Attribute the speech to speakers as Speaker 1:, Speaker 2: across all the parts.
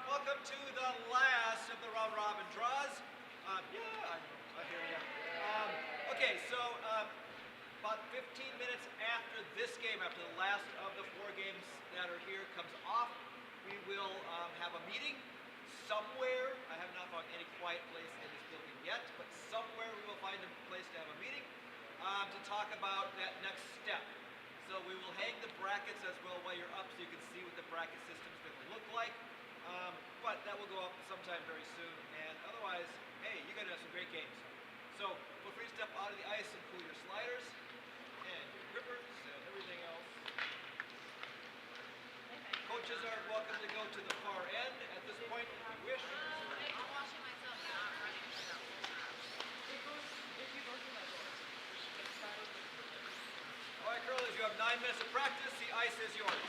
Speaker 1: Welcome to the last of the round robin draws. I hear you. Okay, so about 15 minutes after this game, after the last of the 4 games that are here comes off, we will have a meeting somewhere. I have not found any quiet place in this building yet, but somewhere we will find a place to have a meeting to talk about that next step. So we will hang the brackets as well while you're up so you can see what the bracket system is going to look like. But that will go up sometime very soon. And otherwise, hey, you're going to have some great games. So feel free to step out of the ice and pull your sliders and your grippers and everything else. Coaches are welcome to go to the far end at this point if you wish.
Speaker 2: I'm washing myself, not running myself.
Speaker 3: If you go through my doors, it started with
Speaker 1: All right, curlers, you have 9 minutes of practice. The ice is yours.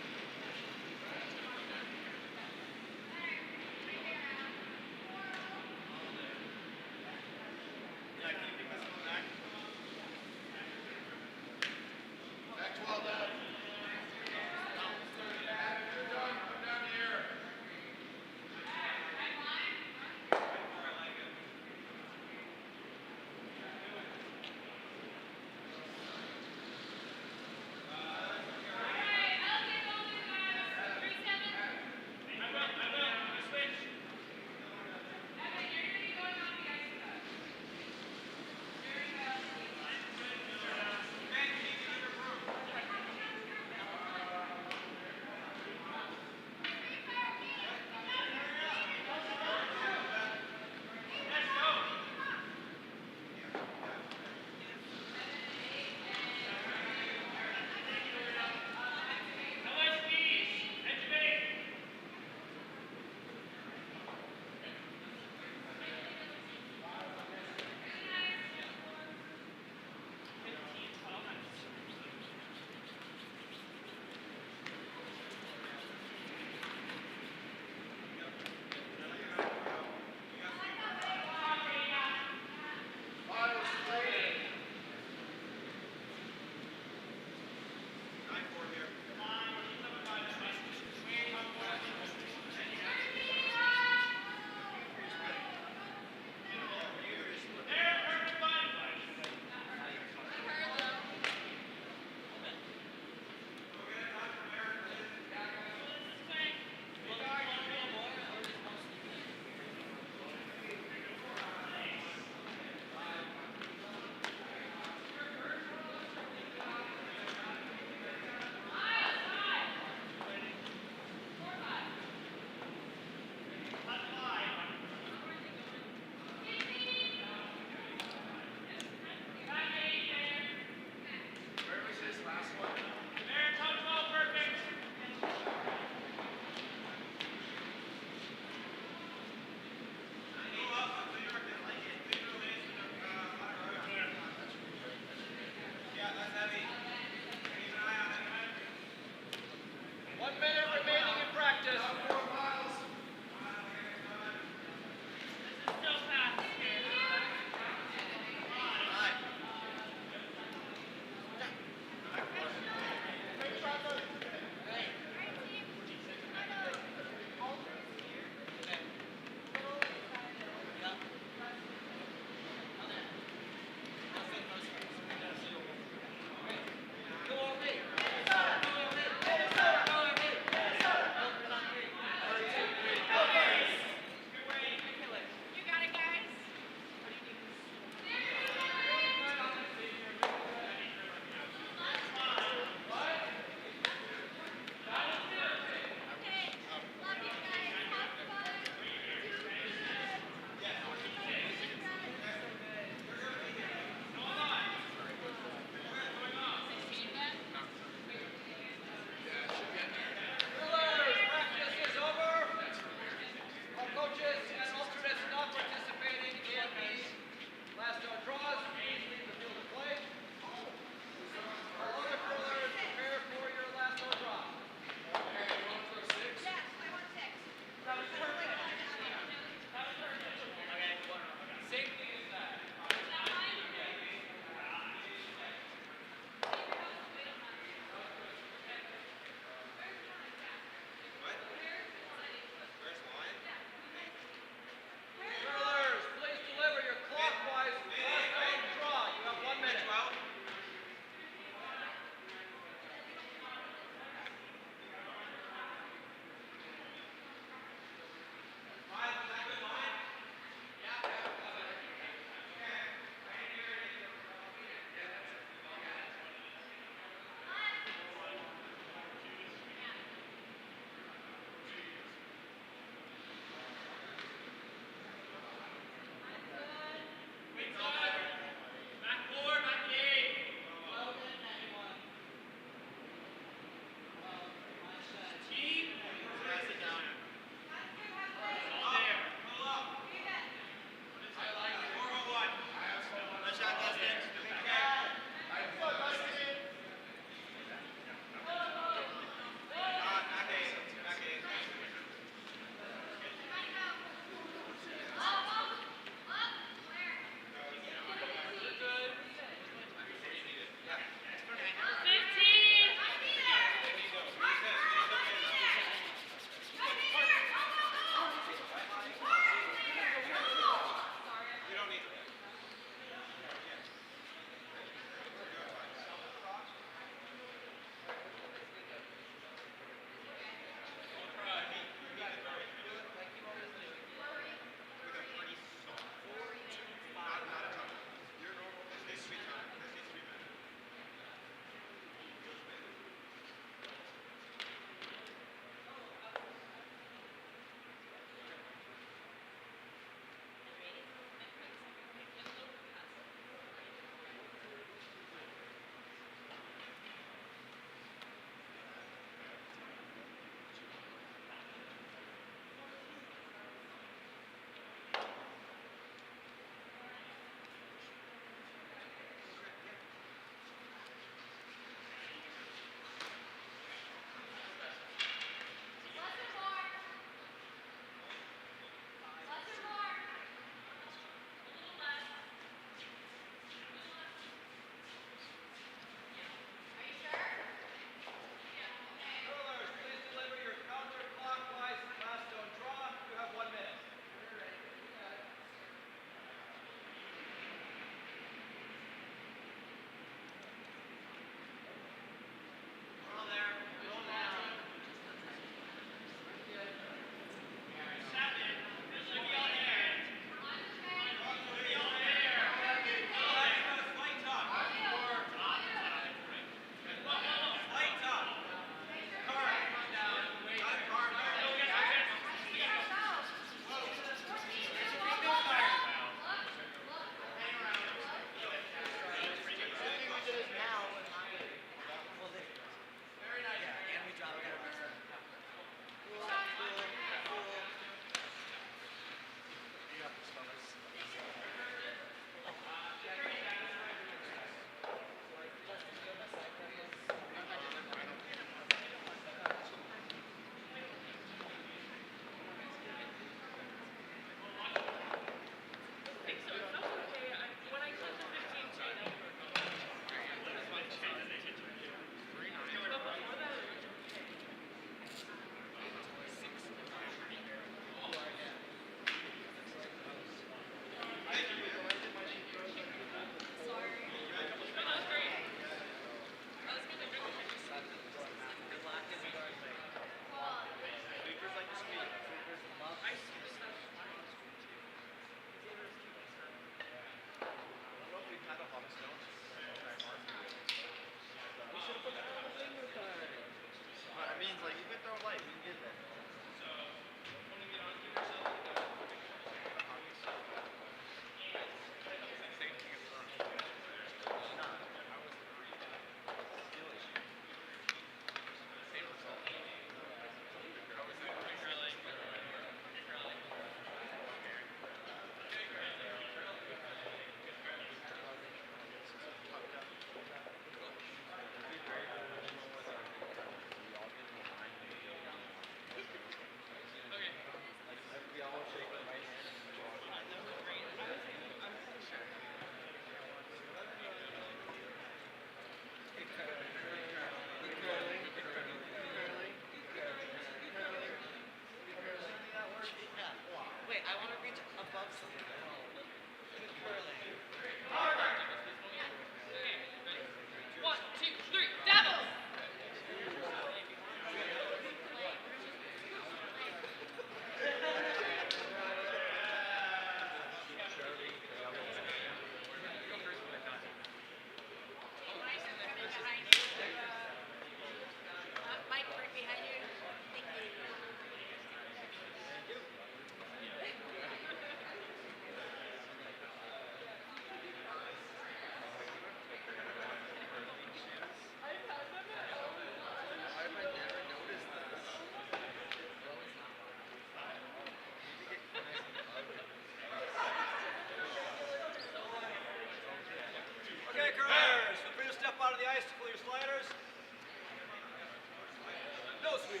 Speaker 1: No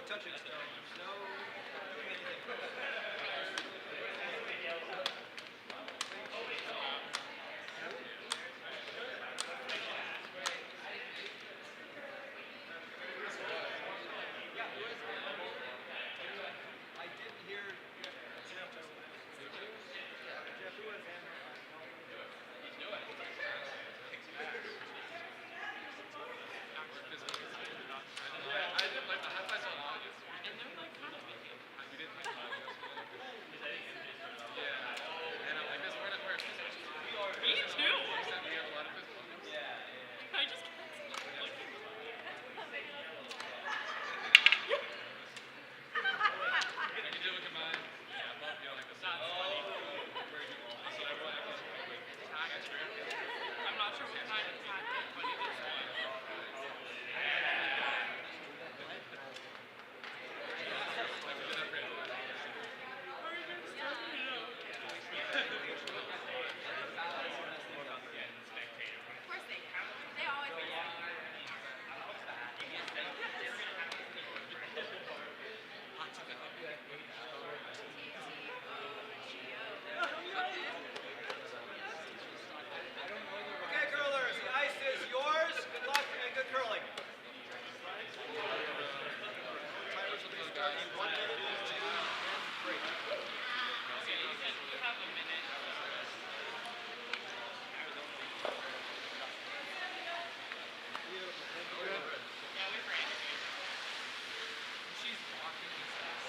Speaker 1: touching stones. No doing anything. I didn't hear Jeff. Jeff, who was in?
Speaker 3: Me too. I just can't stop looking. I'm not sure what kind of tactic, but it is one.
Speaker 2: Of course they do. They always do.
Speaker 1: Okay, curlers, the ice is yours. Good luck and good curling. Timers will be starting in 1 minute, 2, and 3.
Speaker 3: You have a minute. Yeah, we ran. She's walking as fast.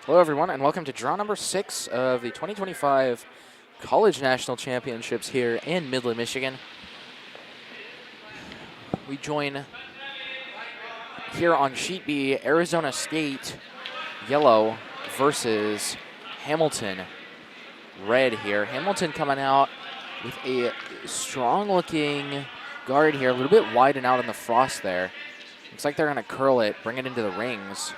Speaker 4: Hello, everyone, and welcome to draw number 6 of the 2025 College National Championships here in Midland, Michigan. We join here on Sheet B, Arizona State yellow versus Hamilton red here. Hamilton coming out with a strong-looking guard here, a little bit wide and out in the frost there. Looks like they're going to curl it, bring it into the rings.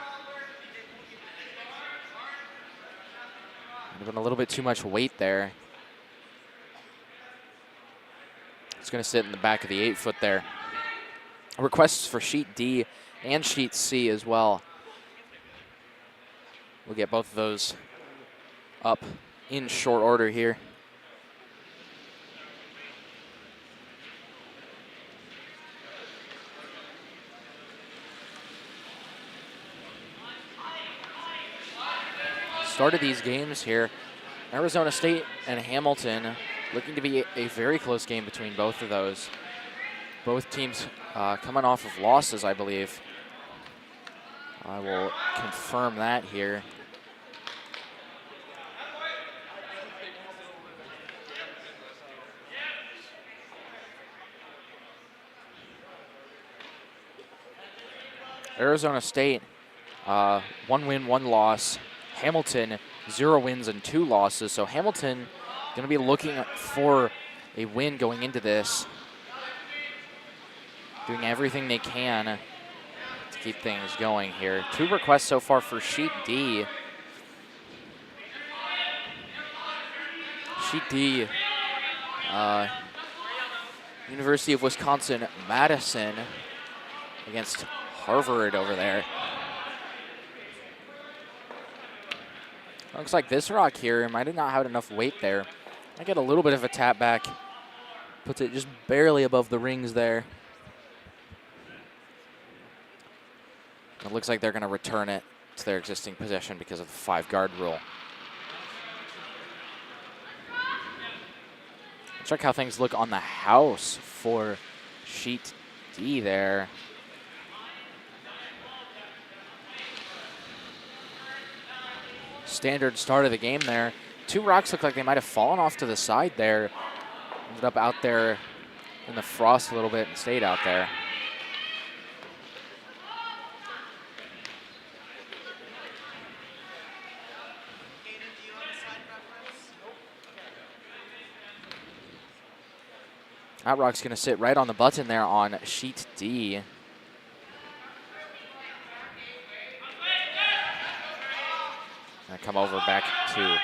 Speaker 4: Been a little bit too much weight there. It's going to sit in the back of the 8-foot there. Requests for Sheet D and Sheet C as well. We'll get both of those up in short order here. Started these games here, Arizona State and Hamilton, looking to be a very close game between both of those. Both teams coming off of losses, I believe. I will confirm that here. Arizona State, 1 win, 1 loss. Hamilton, 0 wins and 2 losses. So Hamilton going to be looking for a win going into this. Doing everything they can to keep things going here. 2 requests so far for Sheet D. Sheet D, University of Wisconsin-Madison against Harvard over there. Looks like this rock here might have not had enough weight there. I get a little bit of a tap back. Puts it just barely above the rings there. It looks like they're going to return it to their existing position because of the 5-guard rule. Check how things look on the house for Sheet D there. Standard start of the game there. 2 rocks look like they might have fallen off to the side there. Ended up out there in the frost a little bit and stayed out there. That rock's going to sit right on the button there on Sheet D. Gonna come over back to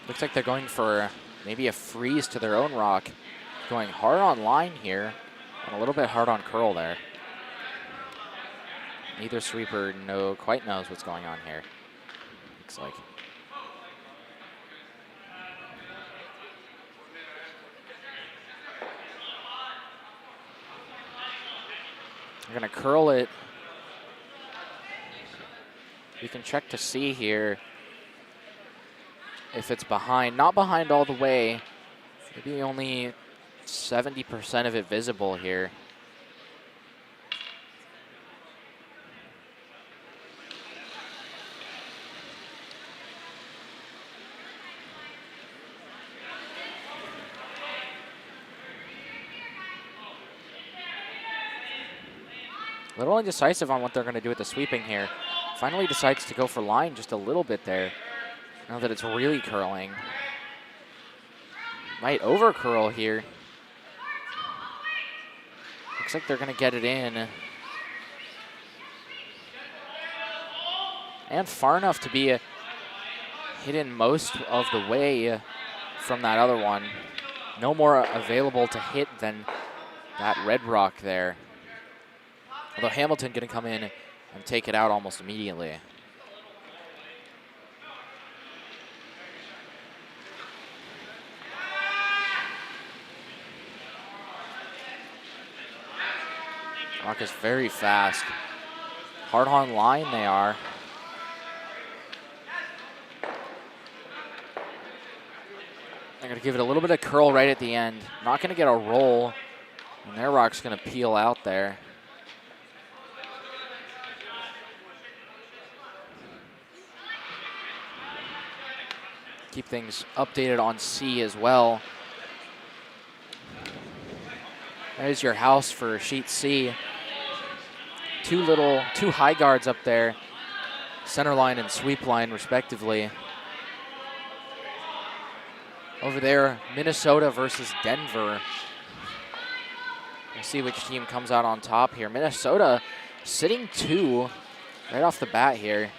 Speaker 4: looks like they're going for maybe a freeze to their own rock. Going hard on line here and a little bit hard on curl there. Neither sweeper quite knows what's going on here. Looks like. They're going to curl it. We can check to see here if it's behind. Not behind all the way. Maybe only 70% of it visible here. A little indecisive on what they're going to do with the sweeping here. Finally decides to go for line just a little bit there. Now that it's really curling. Might over curl here. Looks like they're going to get it in. And far enough to be hidden most of the way from that other one. No more available to hit than that red rock there. Although Hamilton going to come in and take it out almost immediately. Rock is very fast. Hard on line they are. They're going to give it a little bit of curl right at the end. Not going to get a roll. And their rock's going to peel out there. Keep things updated on C as well. There's your house for Sheet C. Two high guards up there. Center line and sweep line respectively. Over there, Minnesota versus Denver. We'll see which team comes out on top here. Minnesota sitting 2 right off the bat here.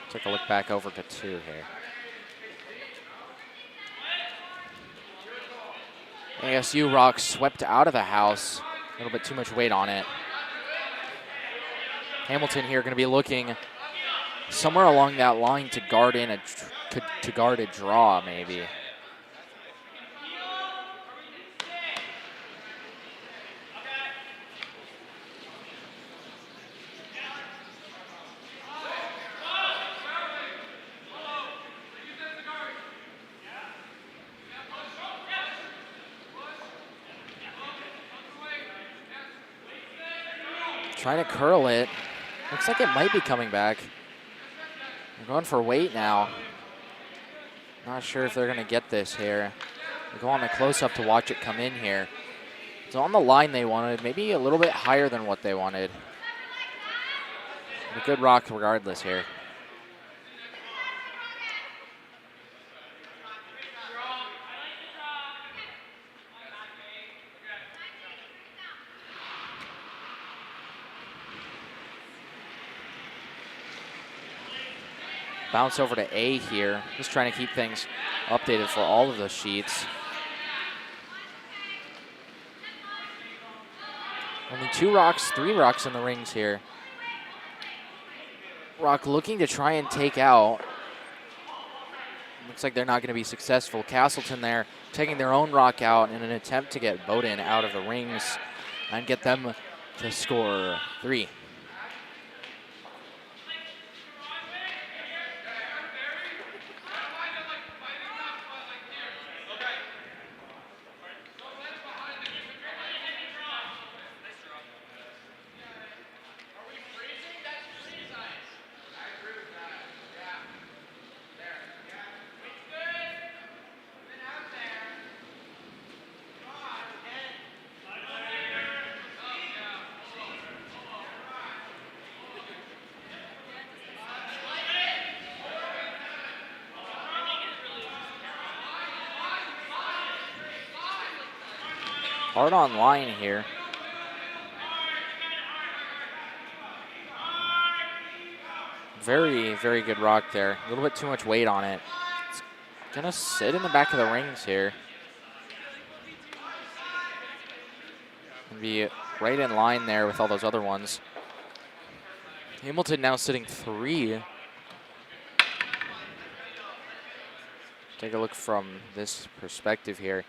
Speaker 4: Take a look back over to 2 here. ASU rock swept out of the house. A little bit too much weight on it. Hamilton here going to be looking somewhere along that line to guard in to guard a draw maybe. Trying to curl it. Looks like it might be coming back. They're going for weight now. Not sure if they're going to get this here. They go on the close-up to watch it come in here. It's on the line they wanted, maybe a little bit higher than what they wanted. A good rock regardless here. Bounce over to A here. Just trying to keep things updated for all of the sheets. Only 2 rocks, 3 rocks in the rings here. Rock looking to try and take out. Looks like they're not going to be successful. Castleton there taking their own rock out in an attempt to get Bowdoin out of the rings and get them to score 3. Hard on line here. Very, very good rock there. A little bit too much weight on it. It's gonna sit in the back of the rings here. And be right in line there with all those other ones. Hamilton now sitting 3. Take a look from this perspective here.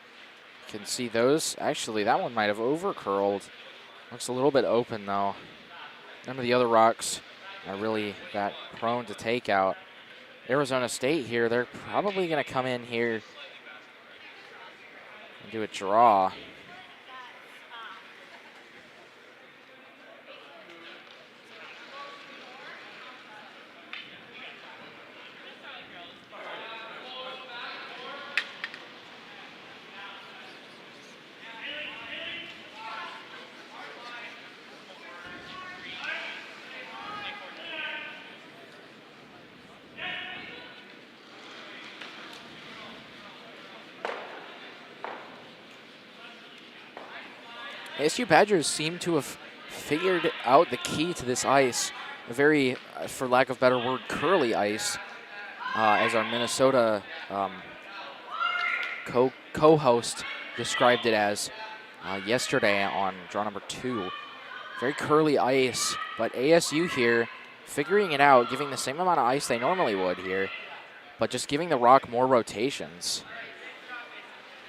Speaker 4: You can see those. Actually, that one might have over curled. Looks a little bit open though. None of the other rocks are really that prone to take out. Arizona State here, they're probably going to come in here and do a draw. ASU Badgers seem to have figured out the key to this ice. A very, for lack of a better word, curly ice, as our Minnesota co-host described it as yesterday on draw number 2. Very curly ice, but ASU here figuring it out, giving the same amount of ice they normally would here, but just giving the rock more rotations.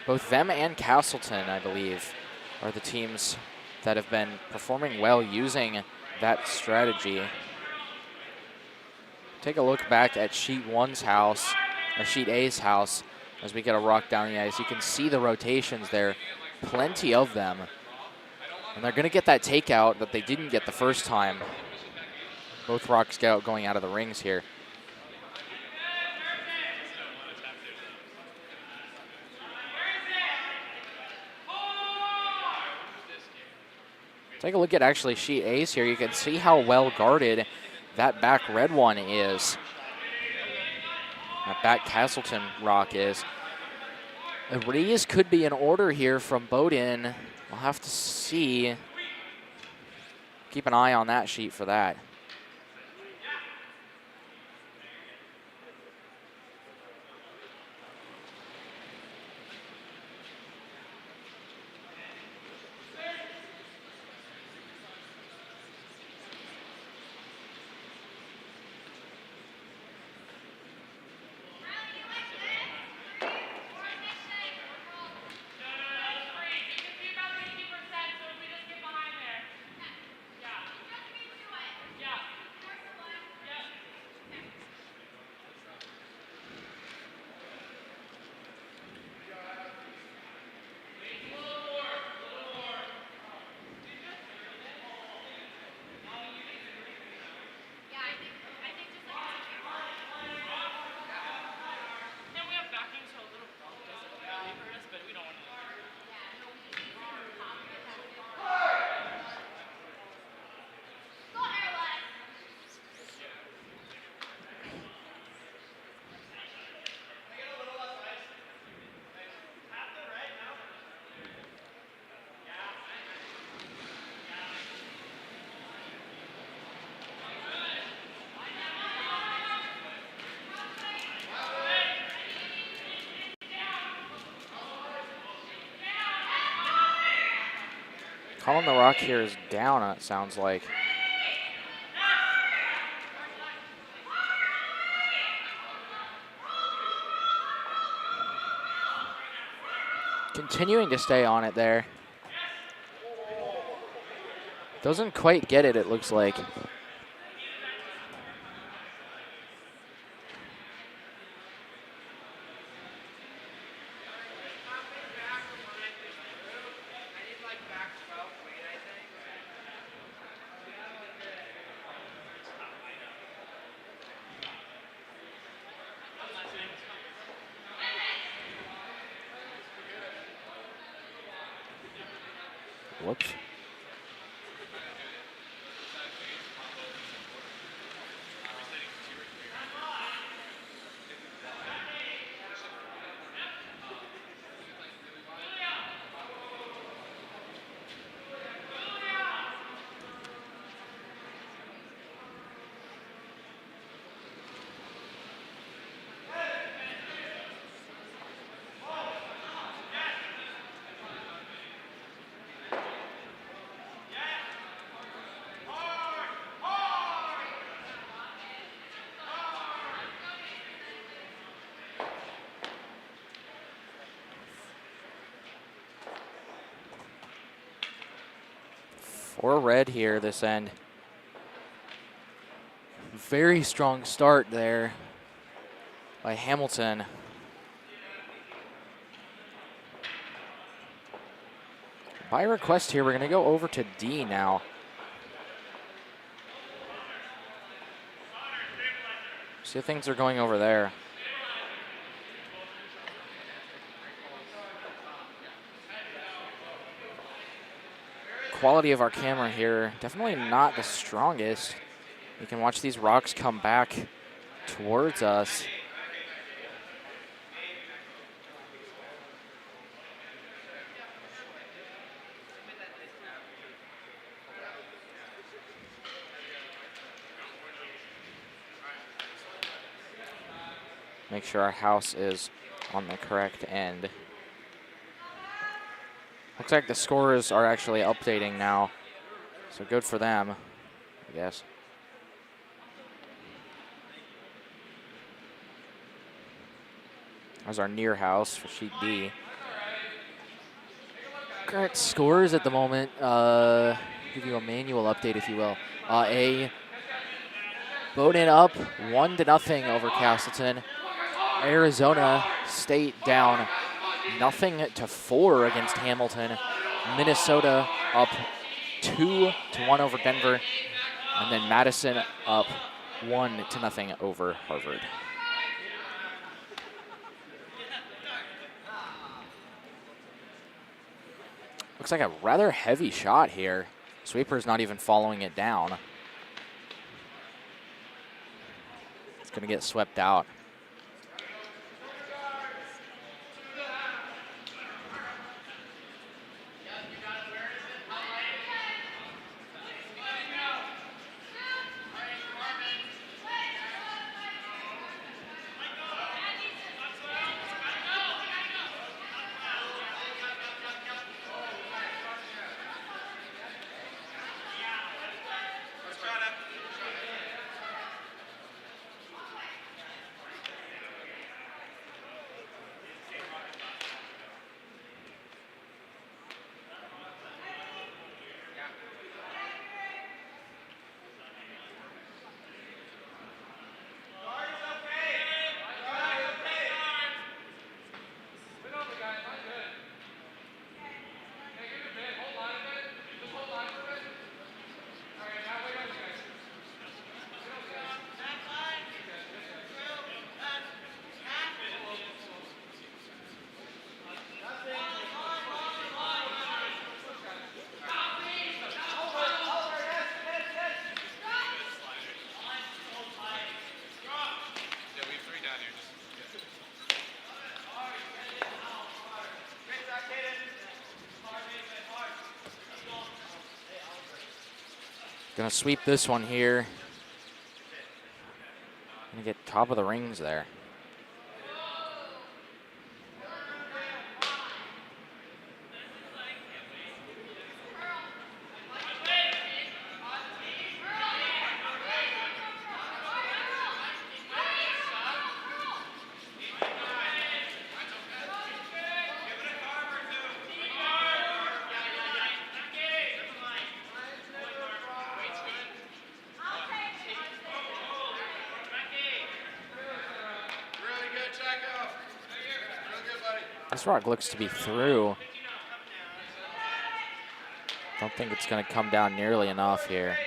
Speaker 4: Both them and Castleton, I believe, are the teams that have been performing well using that strategy. Take a look back at Sheet 1's house, or Sheet A's house, as we get a rock down the ice. You can see the rotations there, plenty of them. And they're gonna get that takeout that they didn't get the first time. Both rocks going out of the rings here. Take a look at actually Sheet A's here. You can see how well guarded that back red one is. That back Castleton rock is. A raise could be in order here from Bowdoin. We'll have to see. Keep an eye on that sheet for that. Colin the Rock here is down, it sounds like. Continuing to stay on it there. Doesn't quite get it, it looks like. Whoops. For red here this end. Very strong start there by Hamilton. By request here, we're going to go over to D now. See how things are going over there. Quality of our camera here, definitely not the strongest. We can watch these rocks come back towards us. Make sure our house is on the correct end. Looks like the scores are actually updating now, so good for them, I guess. There's our near house for sheet B. Correct scores at the moment. Give you a manual update, if you will. Bowdoin up 1-0 over Castleton. Arizona State down 0-4 against Hamilton. Minnesota up 2-1 over Denver. And then Madison up 1-0 over Harvard. Looks like a rather heavy shot here. Sweeper's not even following it down. It's going to get swept out. Gonna sweep this one here. Gonna get top of the rings there. This rock looks to be through. Don't think it's going to come down nearly enough here.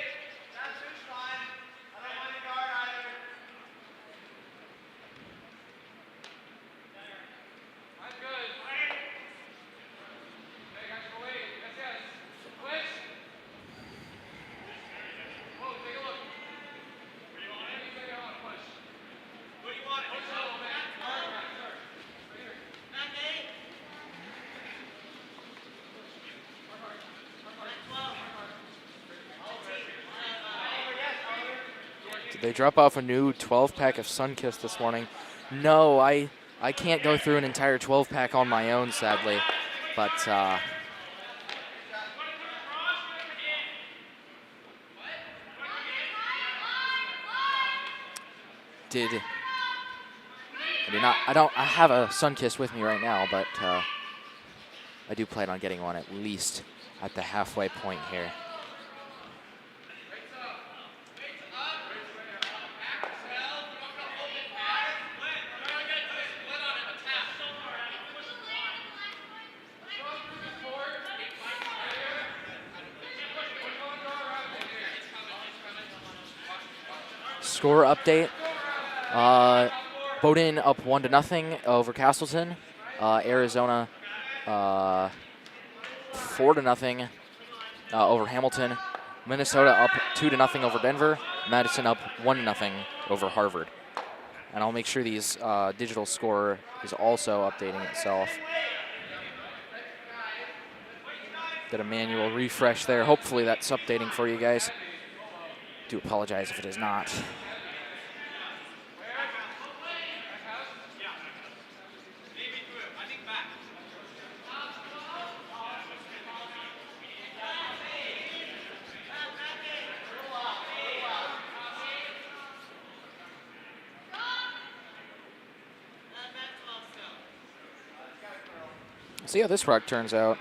Speaker 4: Did they drop off a new 12-pack of Sunkist this morning? No, I can't go through an entire 12-pack on my own, sadly. But I have a Sunkist with me right now, but I do plan on getting one at least at the halfway point here. Score update. Bowdoin up 1-0 over Castleton. Arizona 4-0 over Hamilton. Minnesota up 2-0 over Denver. Madison up 1-0 over Harvard. And I'll make sure these digital score is also updating itself. Did a manual refresh there. Hopefully that's updating for you guys. Do apologize if it is not. See how this rock turns out.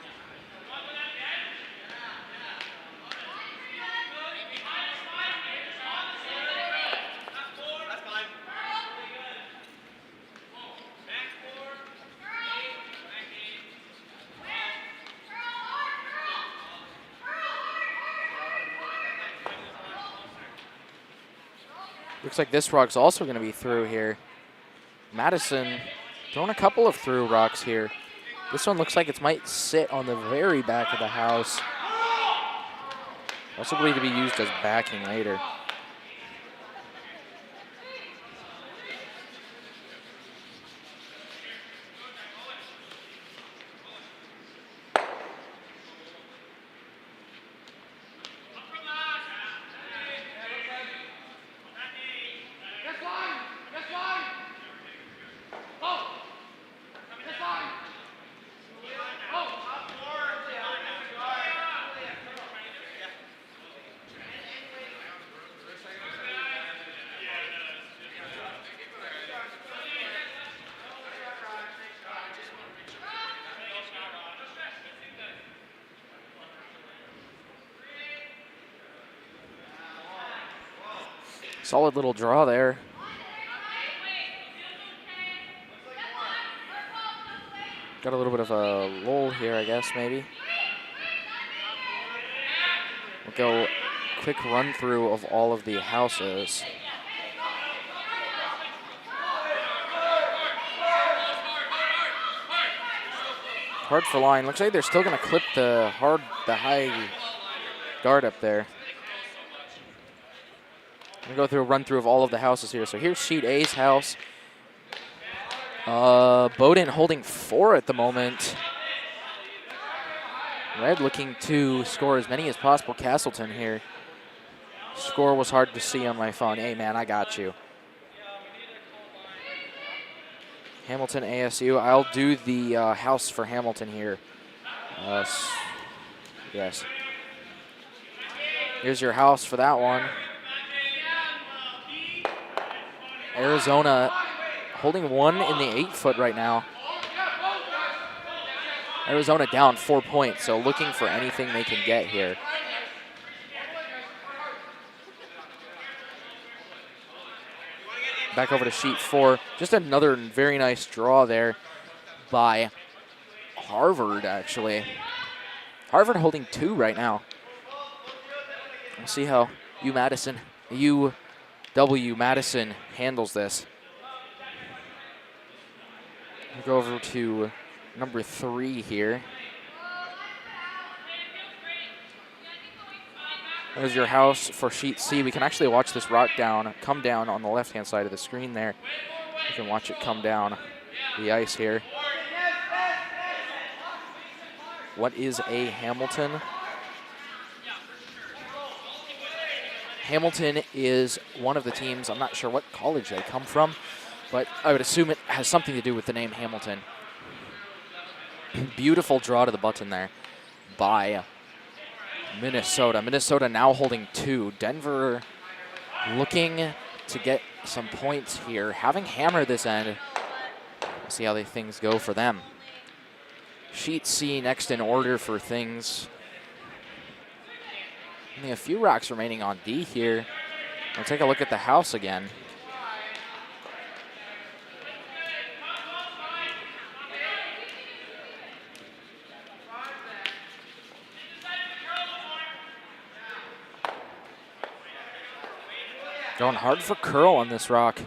Speaker 4: Looks like this rock's also going to be through here. Madison throwing a couple of through rocks here. This one looks like it might sit on the very back of the house. Also believed to be used as backing later. Solid little draw there. Got a little bit of a lull here, I guess, maybe. We'll go quick run through of all of the houses. Hard for line. Looks like they're still going to clip the high guard up there. I'm going to go through a run through of all of the houses here. So here's Sheet A's house. Bowdoin holding 4 at the moment. Red looking to score as many as possible. Castleton here. Score was hard to see on my phone. Hey, man, I got you. Hamilton ASU. I'll do the house for Hamilton here. Yes. Here's your house for that one. Arizona holding 1 in the 8-foot right now. Arizona down 4 points, so looking for anything they can get here. Back over to sheet 4. Just another very nice draw there by Harvard, actually. Harvard holding 2 right now. We'll see how UW Madison handles this. We'll go over to number 3 here. There's your house for sheet C. We can actually watch this rock come down on the left-hand side of the screen there. You can watch it come down the ice here. What is a Hamilton? Hamilton is one of the teams. I'm not sure what college they come from, but I would assume it has something to do with the name Hamilton. Beautiful draw to the button there by Minnesota. Minnesota now holding 2. Denver looking to get some points here, having hammered this end. We'll see how things go for them. Sheet C next in order for things. Only a few rocks remaining on D here. We'll take a look at the house again. Going hard for curl on this rock.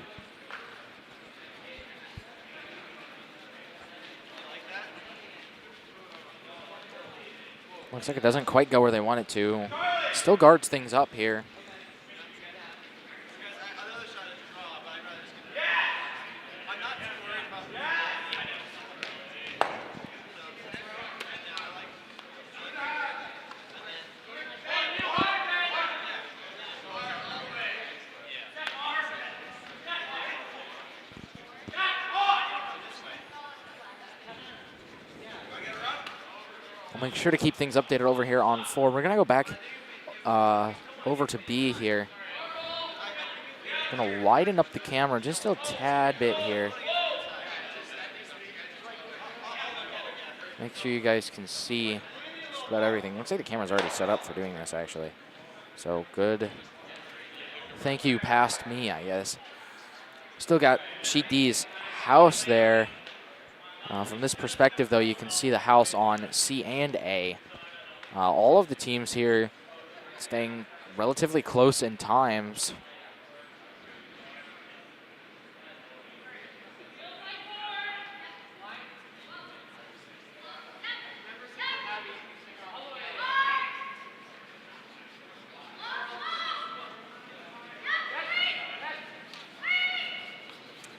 Speaker 4: Looks like it doesn't quite go where they want it to. Still guards things up here. I'll make sure to keep things updated over here on 4. We're going to go back over to B here. Going to widen up the camera just a tad bit here. Make sure you guys can see just about everything. Looks like the camera's already set up for doing this, actually. So good. Thank you past me, I guess. Still got Sheet D's house there. From this perspective, though, you can see the house on C and A. All of the teams here staying relatively close in times.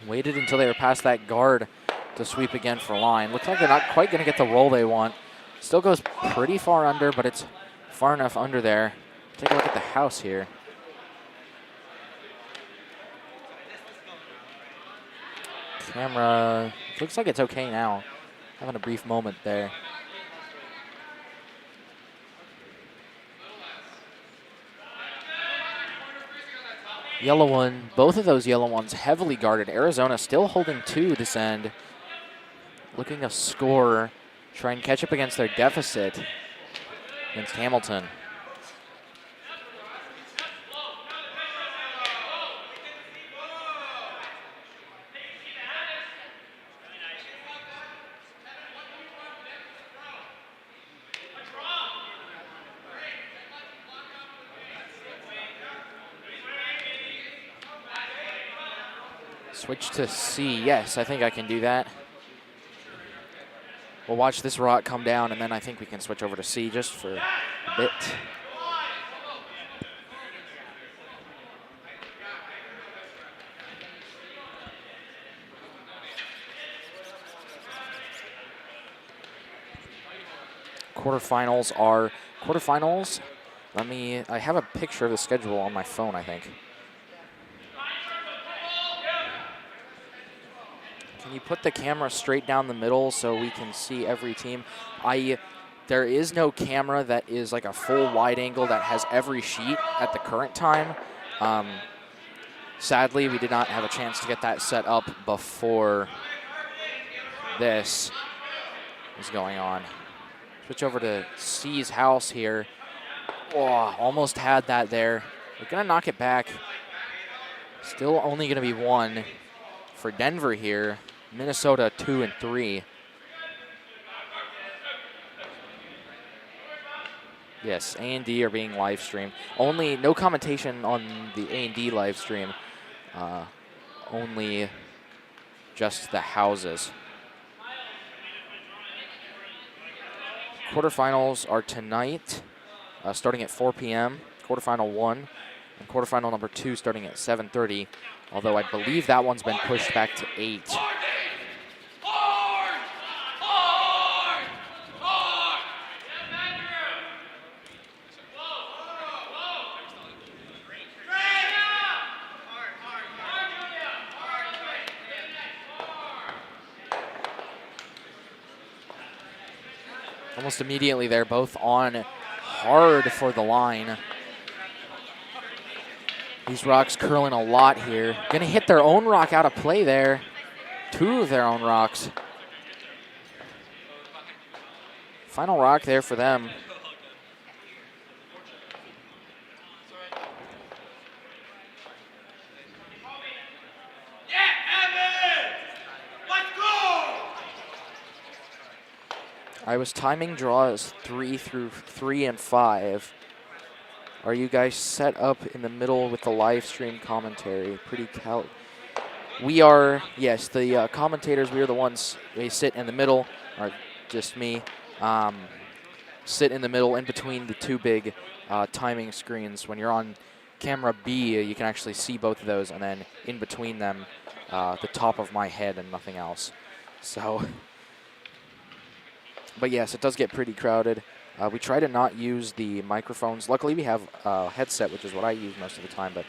Speaker 4: Waited until they were past that guard to sweep again for line. Looks like they're not quite going to get the roll they want. Still goes pretty far under, but it's far enough under there. Take a look at the house here. Camera, looks like it's okay now. Having a brief moment there. Yellow one, both of those yellow ones heavily guarded. Arizona still holding 2 this end. Looking to score, try and catch up against their deficit against Hamilton. Switch to C. Yes, I think I can do that. We'll watch this rock come down, and then I think we can switch over to C just for a bit. Quarterfinals. I have a picture of the schedule on my phone, I think. Can you put the camera straight down the middle so we can see every team? There is no camera that is like a full wide angle that has every sheet at the current time. Sadly, we did not have a chance to get that set up before this was going on. Switch over to C's house here. Oh, almost had that there. We're gonna knock it back. Still only gonna be 1 for Denver here. Minnesota 2 and 3. Yes, A&D are being live streamed. Only no commentation on the A&D live stream. Only just the houses. Quarterfinals are tonight, starting at 4 p.m. Quarterfinal 1 and quarterfinal number 2 starting at 7:30. Although I believe that one's been pushed back to 8. Almost immediately, they're both on hard for the line. These rocks curling a lot here. Gonna hit their own rock out of play there. 2 of their own rocks. Final rock there for them. I was timing draws 3 and 5. Are you guys set up in the middle with the live stream commentary? We are, yes, the commentators, we are the ones, they sit in the middle, or just me, sit in the middle in between the 2 big timing screens. When you're on camera B, you can actually see both of those, and then in between them, the top of my head and nothing else. So, but yes, it does get pretty crowded. We try to not use the microphones. Luckily, we have a headset, which is what I use most of the time, but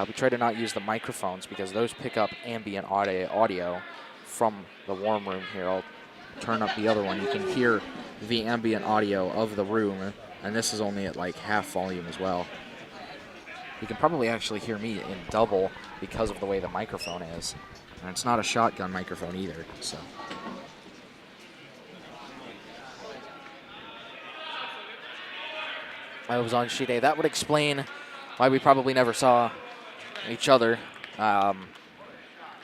Speaker 4: we try to not use the microphones because those pick up ambient audio from the warm room here. I'll turn up the other one. You can hear the ambient audio of the room, and this is only at like half volume as well. You can probably actually hear me in double because of the way the microphone is. And it's not a shotgun microphone either, so. I was on sheet A. That would explain why we probably never saw each other. I'm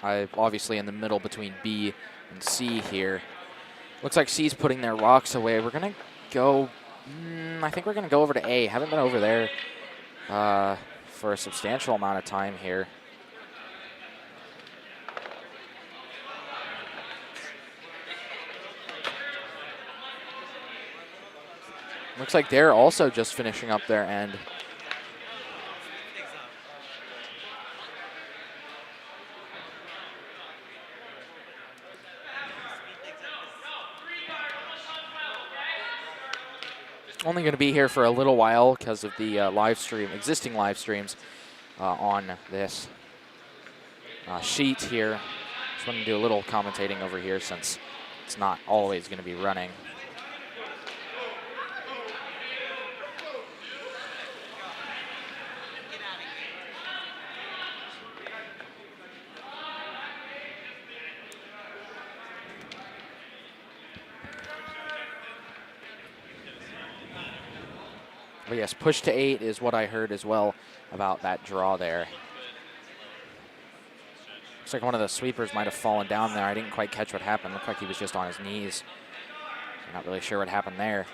Speaker 4: obviously in the middle between B and C here. Looks like C's putting their rocks away. We're going to go, I think we're going to go over to A. Haven't been over there for a substantial amount of time here. Looks like they're also just finishing up their end. Only going to be here for a little while because of the existing live streams on this sheet here. Just want to do a little commentating over here since it's not always going to be running. But yes, push to 8 is what I heard as well about that draw there. Looks like one of the sweepers might have fallen down there. I didn't quite catch what happened. Looked like he was just on his knees. I'm not really sure what happened there.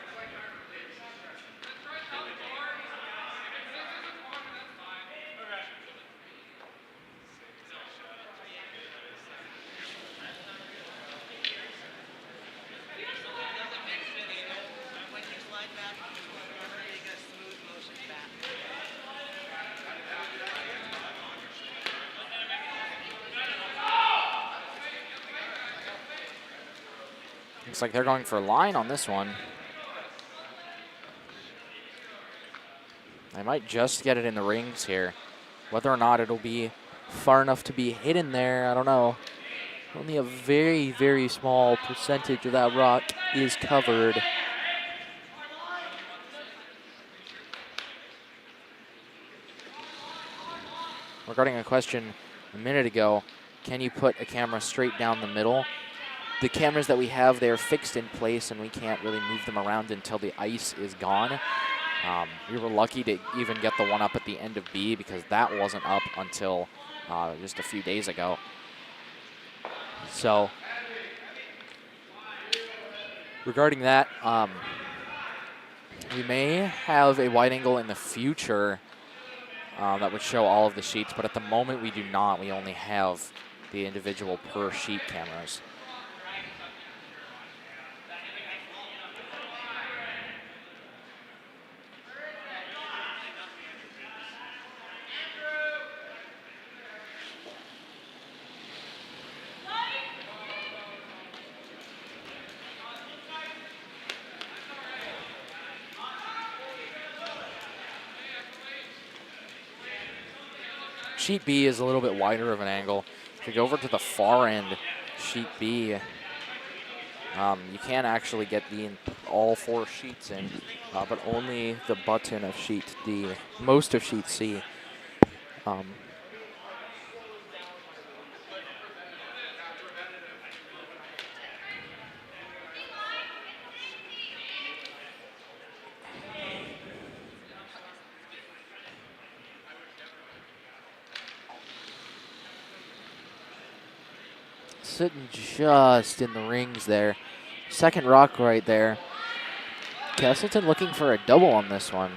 Speaker 4: Looks like they're going for a line on this one. They might just get it in the rings here. Whether or not it'll be far enough to be hidden there, I don't know. Only a very, very small percentage of that rock is covered. Regarding a question a minute ago, can you put a camera straight down the middle? The cameras that we have, they're fixed in place and we can't really move them around until the ice is gone. We were lucky to even get the one up at the end of B because that wasn't up until just a few days ago. So, regarding that, We may have a wide angle in the future that would show all of the sheets, but at the moment we do not. We only have the individual per sheet cameras. Sheet B is a little bit wider of an angle. If you go over to the far end, sheet B, you can actually get all 4 sheets in, but only the button of sheet D, most of sheet C. Sitting just in the rings there. Second rock right there. Castleton looking for a double on this one.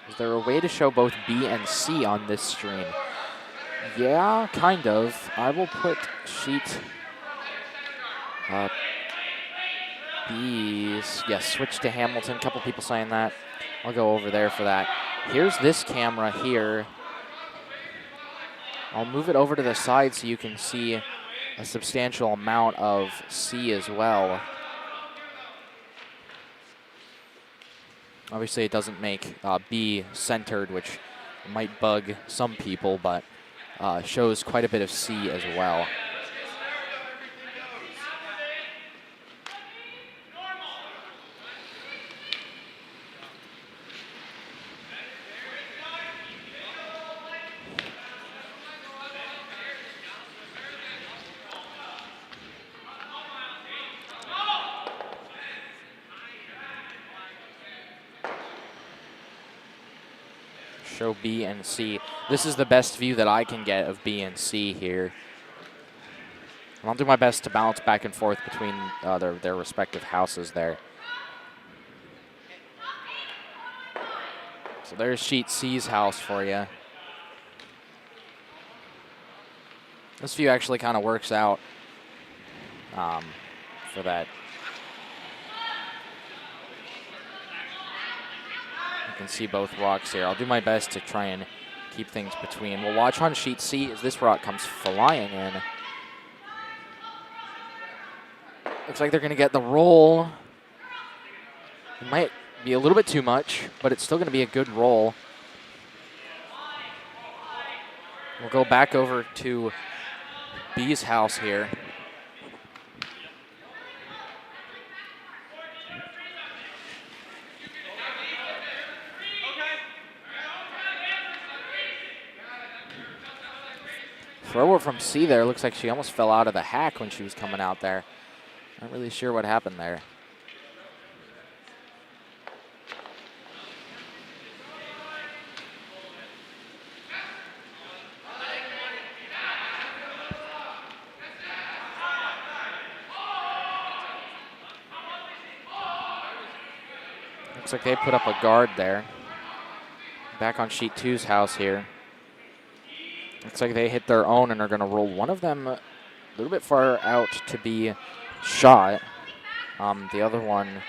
Speaker 4: Is there a way to show both B and C on this stream? Yeah, kind of. I will put sheet B. Yes, switch to Hamilton. A couple people saying that. I'll go over there for that. Here's this camera here. I'll move it over to the side so you can see a substantial amount of C as well. Obviously, it doesn't make B centered, which might bug some people, but shows quite a bit of C as well. Show B and C. This is the best view that I can get of B and C here. And I'll do my best to bounce back and forth between their respective houses there. So there's sheet C's house for you. This view actually kind of works out for that. You can see both rocks here. I'll do my best to try and keep things between. We'll watch on sheet C as this rock comes flying in. Looks like they're going to get the roll. It might be a little bit too much, but it's still going to be a good roll. We'll go back over to B's house here. Thrower from C there. Looks like she almost fell out of the hack when she was coming out there. Not really sure what happened there. Looks like they put up a guard there. Back on sheet 2's house here. Looks like they hit their own and are going to roll one of them a little bit far out to be shot. The other one is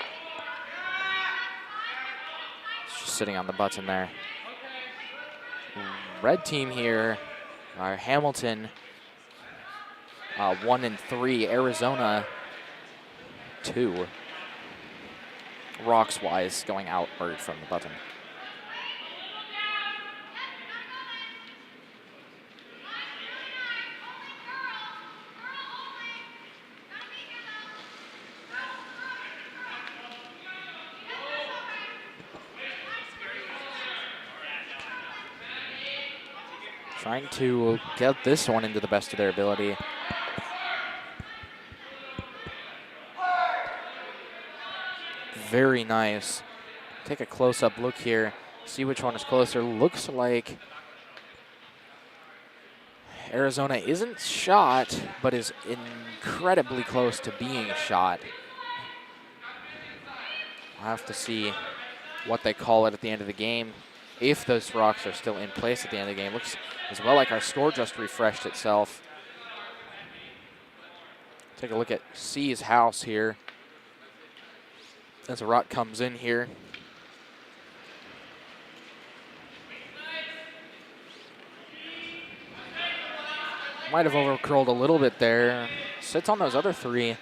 Speaker 4: just sitting on the button there. Red team here are Hamilton 1 and 3, Arizona 2. Rocks wise going outward from the button. Trying to get this one into the best of their ability. Very nice. Take a close-up look here. See which one is closer. Looks like Arizona isn't shot, but is incredibly close to being shot. I'll have to see what they call it at the end of the game. If those rocks are still in place at the end of the game. Looks as well like our score just refreshed itself. Take a look at C's house here. As a rock comes in here. Might have overcurled a little bit there. Sits on those other three.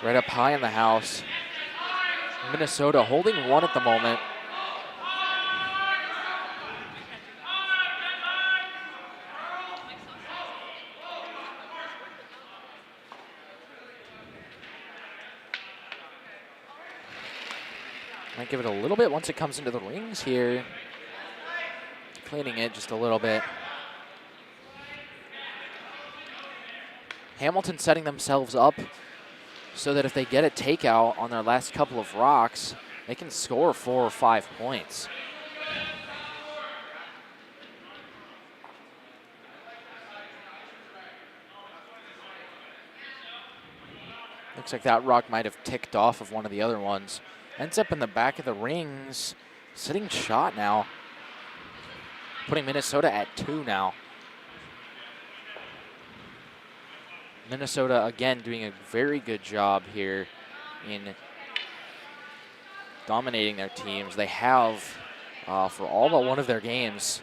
Speaker 4: Right up high in the house. Minnesota holding one at the moment. Might give it a little bit once it comes into the rings here. Cleaning it just a little bit. Hamilton setting themselves up so that if they get a takeout on their last couple of rocks, they can score 4 or 5 points. Looks like that rock might have ticked off of one of the other ones. Ends up in the back of the rings. Sitting shot now. Putting Minnesota at 2 now. Minnesota, again, doing a very good job here in dominating their teams. They have, for all but one of their games,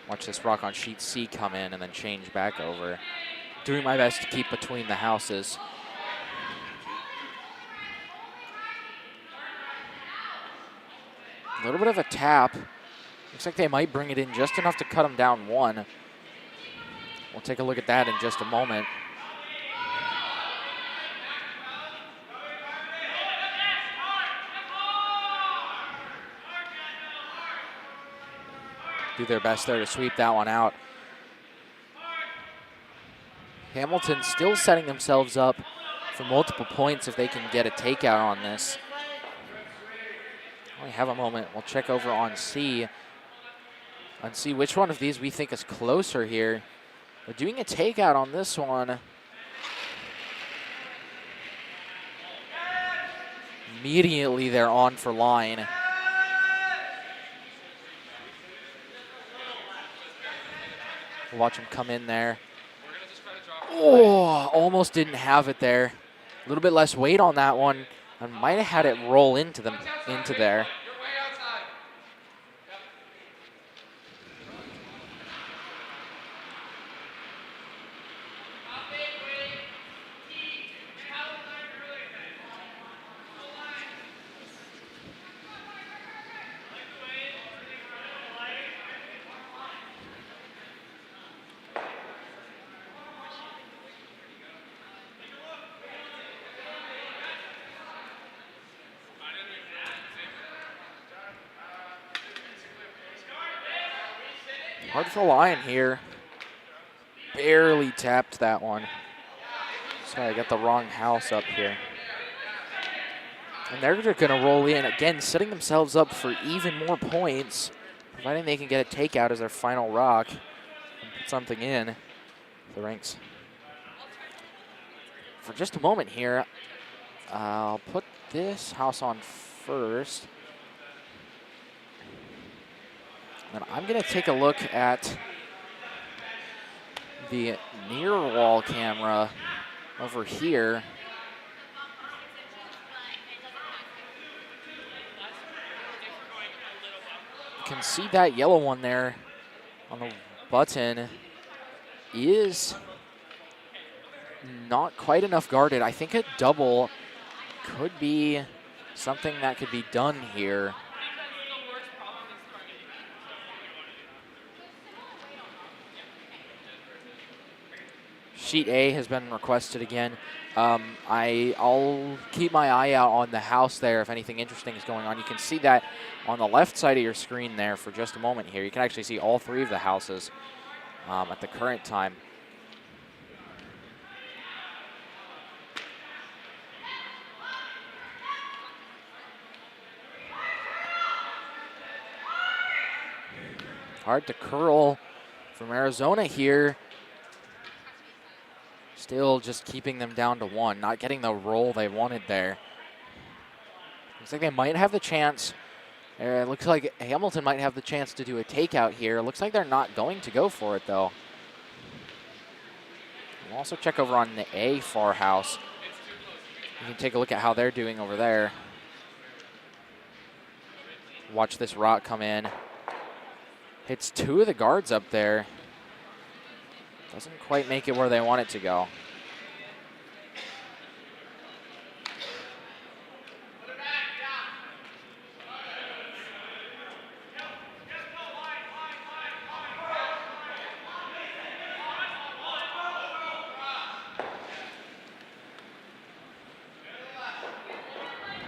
Speaker 4: watch this rock on sheet C come in and then change back over. Doing my best to keep between the houses. A little bit of a tap. Looks like they might bring it in just enough to cut them down 1. We'll take a look at that in just a moment. Do their best there to sweep that one out. Hamilton still setting themselves up for multiple points if they can get a takeout on this. We have a moment. We'll check over on C and see which one of these we think is closer here. We're doing a takeout on this one. Immediately they're on for line. We'll watch him come in there. Oh, almost didn't have it there. A little bit less weight on that one. I might have had it roll into there. Hard for line here. Barely tapped that one. Sorry, I got the wrong house up here. And they're just going to roll in, again, setting themselves up for even more points, providing they can get a takeout as their final rock and put something in the ranks. For just a moment here, I'll put this house on first. And I'm going to take a look at the near wall camera over here. You can see that yellow one there on the button is not quite enough guarded. I think a double could be something that could be done here. Sheet A has been requested again. I'll keep my eye out on the house there if anything interesting is going on. You can see that on the left side of your screen there for just a moment here. You can actually see all 3 of the houses at the current time. Hard to curl from Arizona here. Still just keeping them down to 1, not getting the roll they wanted there. Looks like they might have the chance. It looks like Hamilton might have the chance to do a takeout here. Looks like they're not going to go for it, though. We'll also check over on the A far house. You can take a look at how they're doing over there. Watch this rock come in. Hits 2 of the guards up there. Doesn't quite make it where they want it to go.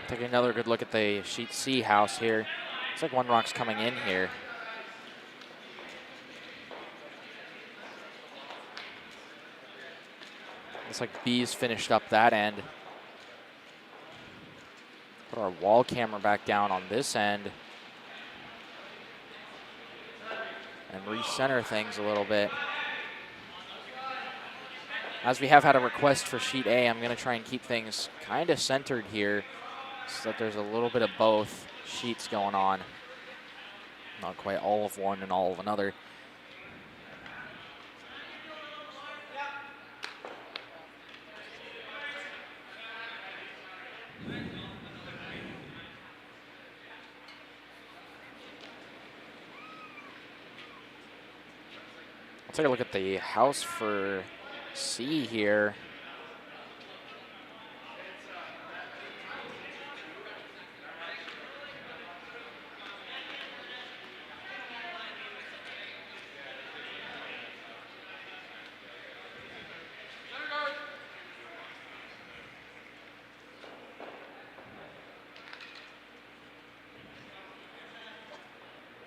Speaker 4: Take another good look at the sheet C house here. Looks like one rock's coming in here. Looks like B's finished up that end. Put our wall camera back down on this end. And recenter things a little bit. As we have had a request for sheet A, I'm gonna try and keep things kind of centered here so that there's a little bit of both sheets going on. Not quite all of one and all of another. Let's take a look at the house for C here.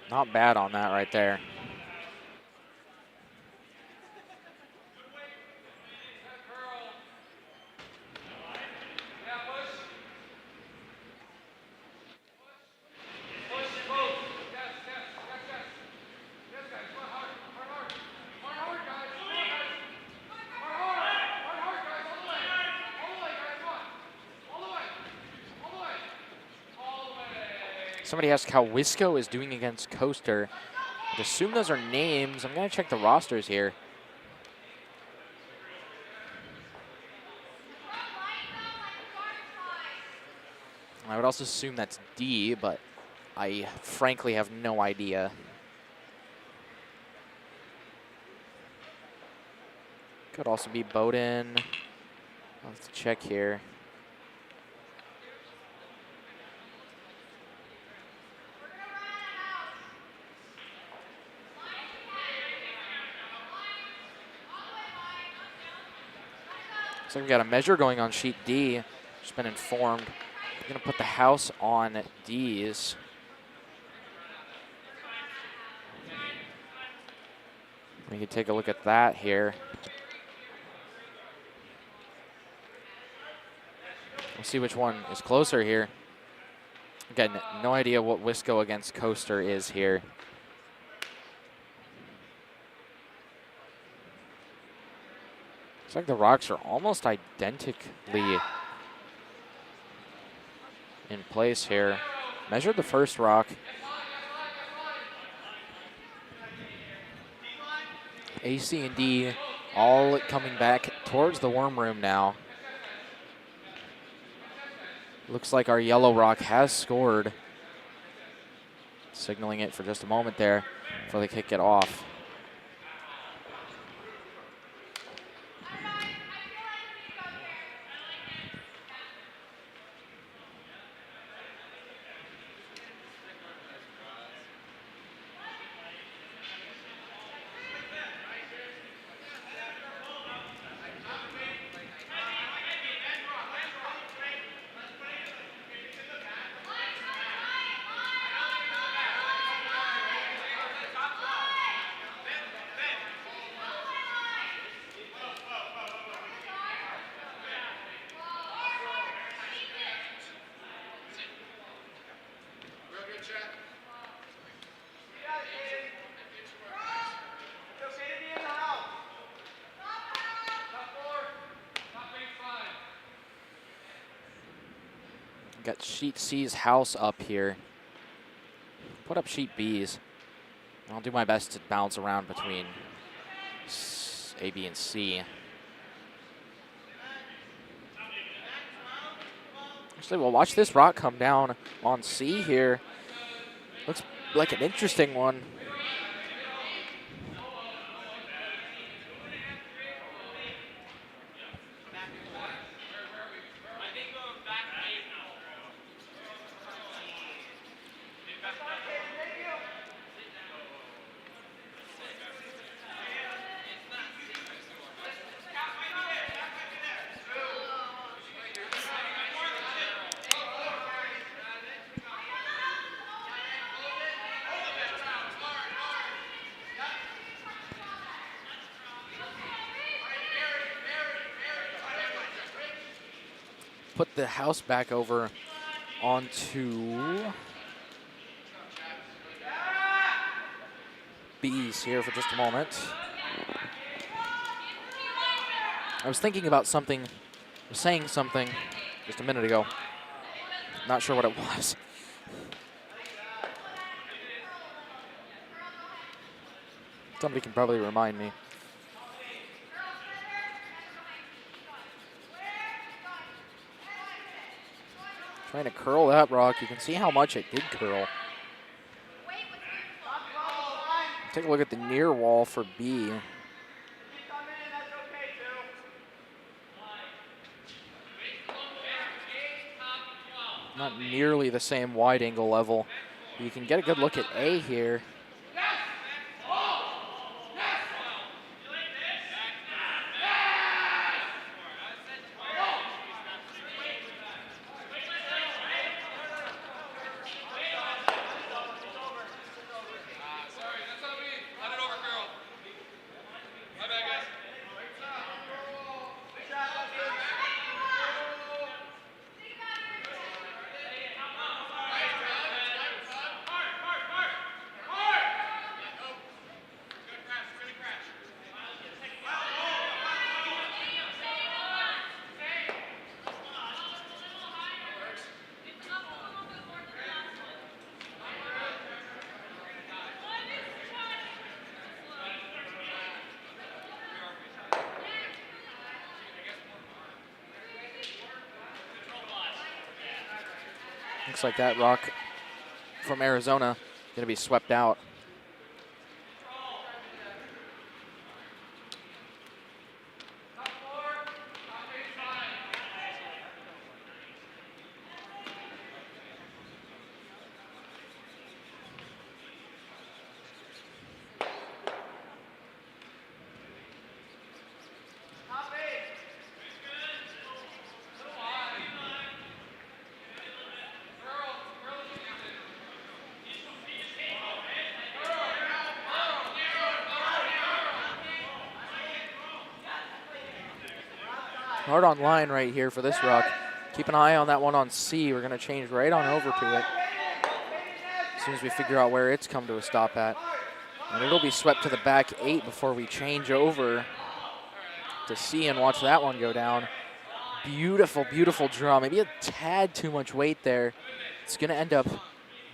Speaker 4: Not bad on that right there. Somebody asked how Wisco is doing against Coaster. I'd assume those are names. I'm going to check the rosters here. I would also assume that's D, but I frankly have no idea. Could also be Bowden. I'll have to check here. So we've got a measure going on sheet D. Just been informed. We're going to put the house on D's. We can take a look at that here. We'll see which one is closer here. Again, no idea what Wisco against Coaster is here. Looks like the rocks are almost identically in place here. Measured the first rock. A, C, and D all coming back towards the worm room now. Looks like our yellow rock has scored. Signaling it for just a moment there before they kick it off. Got sheet C's house up here. Put up sheet B's. I'll do my best to bounce around between A, B, and C. Actually, we'll watch this rock come down on C here. Looks like an interesting one. Put the house back over onto B's here for just a moment. I was thinking about something, saying something just a minute ago. Not sure what it was. Somebody can probably remind me. Trying to curl that rock. You can see how much it did curl. Take a look at the near wall for B. Not nearly the same wide angle level. You can get a good look at A here. Looks like that rock from Arizona going to be swept out. Hard on line right here for this rock. Keep an eye on that one on C. We're going to change right on over to it as soon as we figure out where it's come to a stop at. And it'll be swept to the back 8 before we change over to C and watch that one go down. Beautiful, beautiful draw. Maybe a tad too much weight there. It's going to end up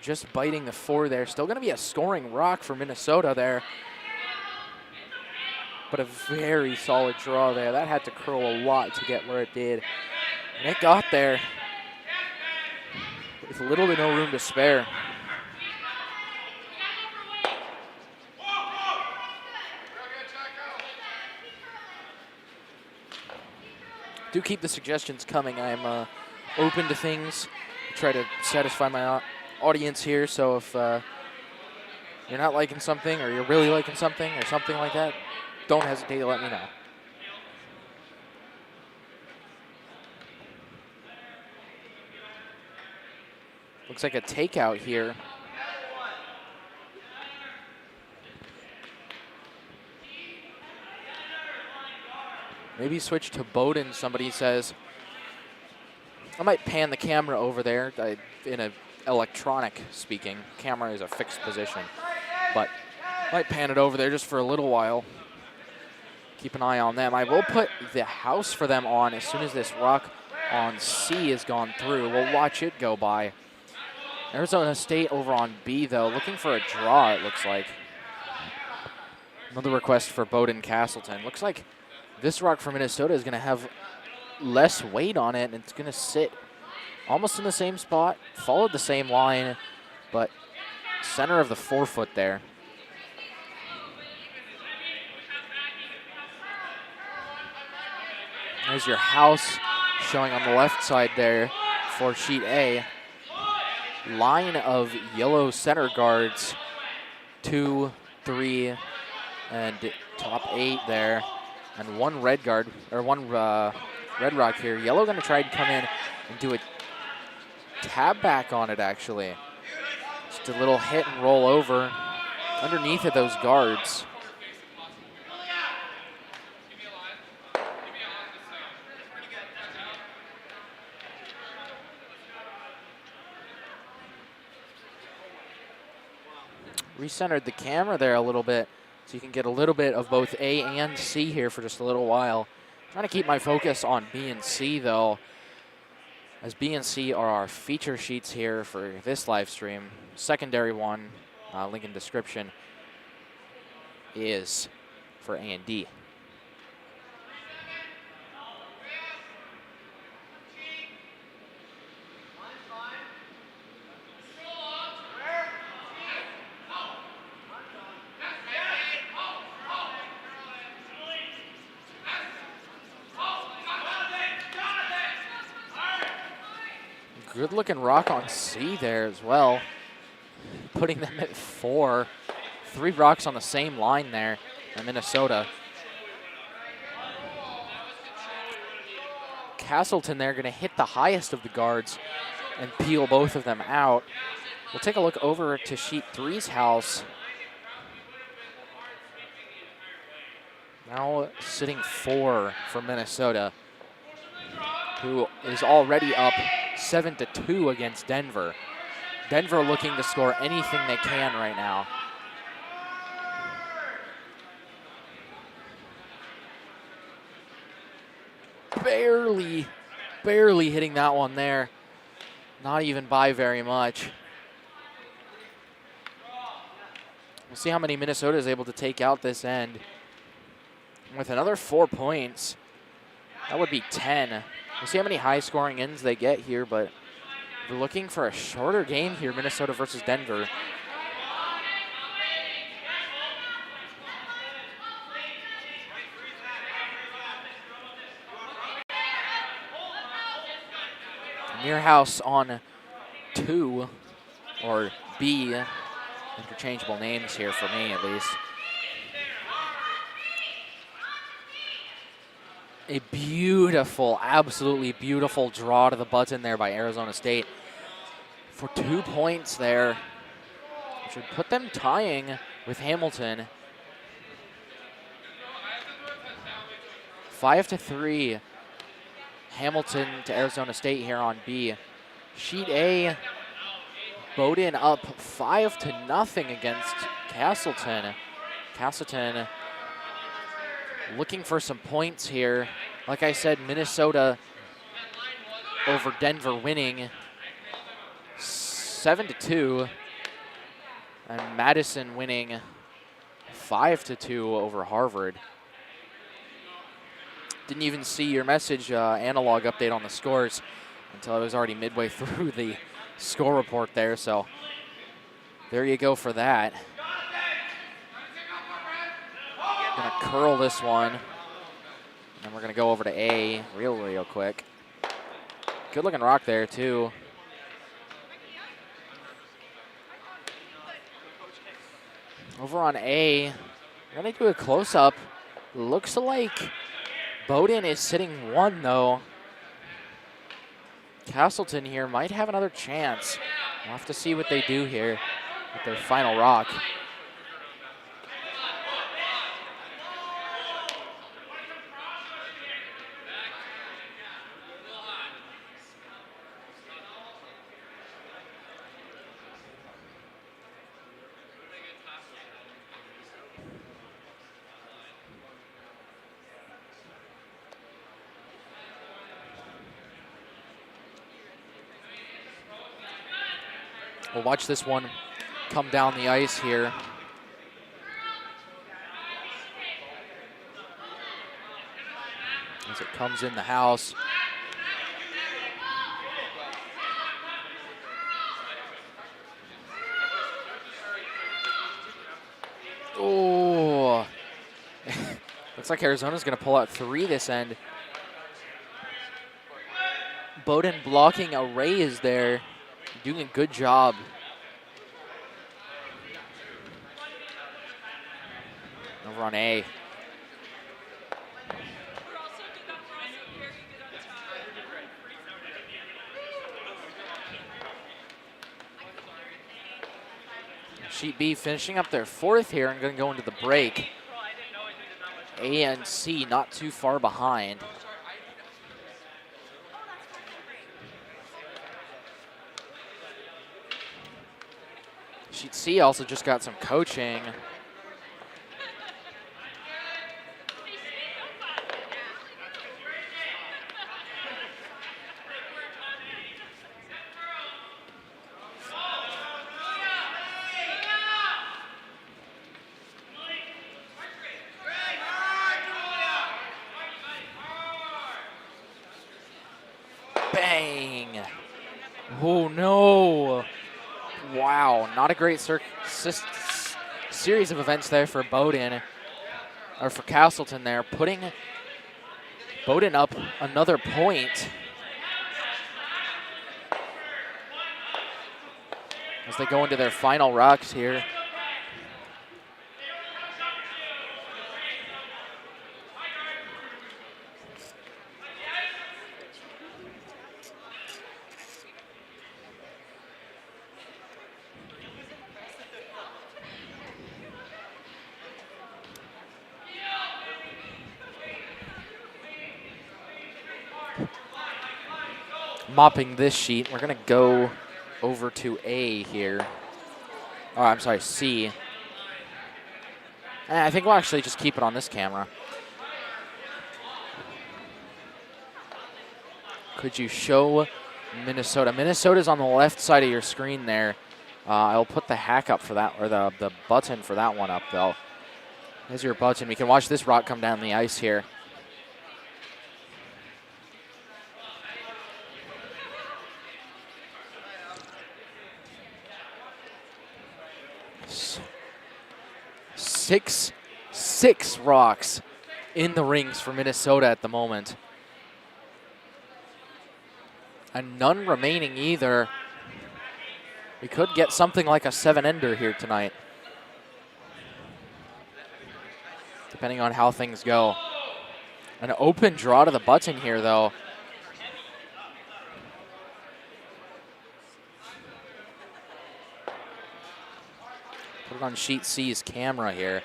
Speaker 4: just biting the 4 there. Still going to be a scoring rock for Minnesota there. But a very solid draw there. That had to curl a lot to get where it did. And it got there with little to no room to spare. Do keep the suggestions coming. I'm open to things. Try to satisfy my audience here. So if you're not liking something or you're really liking something or something like that, don't hesitate to let me know. Looks like a takeout here. Maybe switch to Bowden, somebody says. I might pan the camera over there in an electronic speaking. Camera is a fixed position, but might pan it over there just for a little while. Keep an eye on them. I will put the house for them on as soon as this rock on C has gone through. We'll watch it go by. Arizona State over on B, though, looking for a draw, it looks like. Another request for Bowdoin Castleton. Looks like this rock for Minnesota is going to have less weight on it, and it's going to sit almost in the same spot, followed the same line, but center of the forefoot there. There's your house showing on the left side there for sheet A. Line of yellow center guards, 2, 3, and top 8 there, and one red guard, or one red rock here. Yellow gonna try and come in and do a tab back on it, actually. Just a little hit and roll over underneath of those guards. Recentered the camera there a little bit so you can get a little bit of both A and C here for just a little while. Trying to keep my focus on B and C, though, as B and C are our feature sheets here for this live stream. Secondary one, link in description, is for A and D. Good looking rock on C there as well, putting them at 4. 3 rocks on the same line there in Minnesota. Castleton there going to hit the highest of the guards and peel both of them out. We'll take a look over to sheet 3's house. Now sitting 4 for Minnesota, who is already up 7-2 against Denver. Denver looking to score anything they can right now. Barely hitting that one there. Not even by very much. We'll see how many Minnesota is able to take out this end. With another 4 points, that would be 10. We'll see how many high-scoring ends they get here, but we're looking for a shorter game here, Minnesota versus Denver. Muirhouse on 2, or B, interchangeable names here for me at least. A beautiful, absolutely beautiful draw to the button there by Arizona State for 2 points there, which would put them tying with Hamilton. 5-3, Hamilton to Arizona State here on B. Sheet A, Bowdoin up 5-0 against Castleton. Castleton looking for some points here. Like I said, Minnesota over Denver winning 7-2, and Madison winning 5-2 over Harvard. Didn't even see your message analog update on the scores until I was already midway through the score report there, so there you go for that. Gonna curl this one, and we're gonna go over to A real quick. Good looking rock there too. Over on A, we're gonna do a close-up. Looks like Bowdoin is sitting 1 though. Castleton here might have another chance. We'll have to see what they do here with their final rock. We'll watch this one come down the ice here. As it comes in the house. Oh, looks like Arizona's going to pull out 3 this end. Bowdoin blocking a raise there, doing a good job. Over on A. Sheet B finishing up their 4th here and going to go into the break. A and C not too far behind. Sheet C also just got some coaching. Bang! Oh no! Wow, not a great series of events there for Bowdoin, or for Castleton there, putting Bowdoin up another point. As they go into their final rocks here. Mopping this sheet, we're going to go over to A here. Oh, I'm sorry, C. And I think we'll actually just keep it on this camera. Could you show Minnesota? Minnesota's on the left side of your screen there. I'll put the hack up for that, or the button for that one up, though. There's your button. We can watch this rock come down the ice here. Six rocks in the rings for Minnesota at the moment. And none remaining either. We could get something like a 7-ender here tonight, depending on how things go. An open draw to the button here, though. Put it on Sheet C's camera here.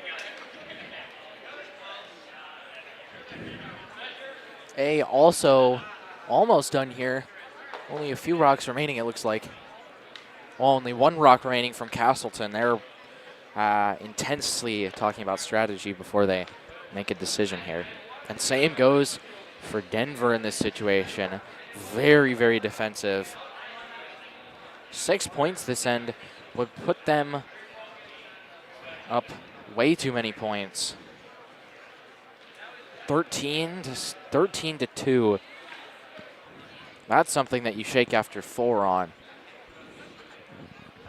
Speaker 4: A also almost done here. Only a few rocks remaining, it looks like. Well, only 1 rock remaining from Castleton. They're intensely talking about strategy before they make a decision here. And same goes for Denver in this situation. Very, very defensive. 6 points this end would put them up way too many points. 13 to 2. That's something that you shake after 4 on.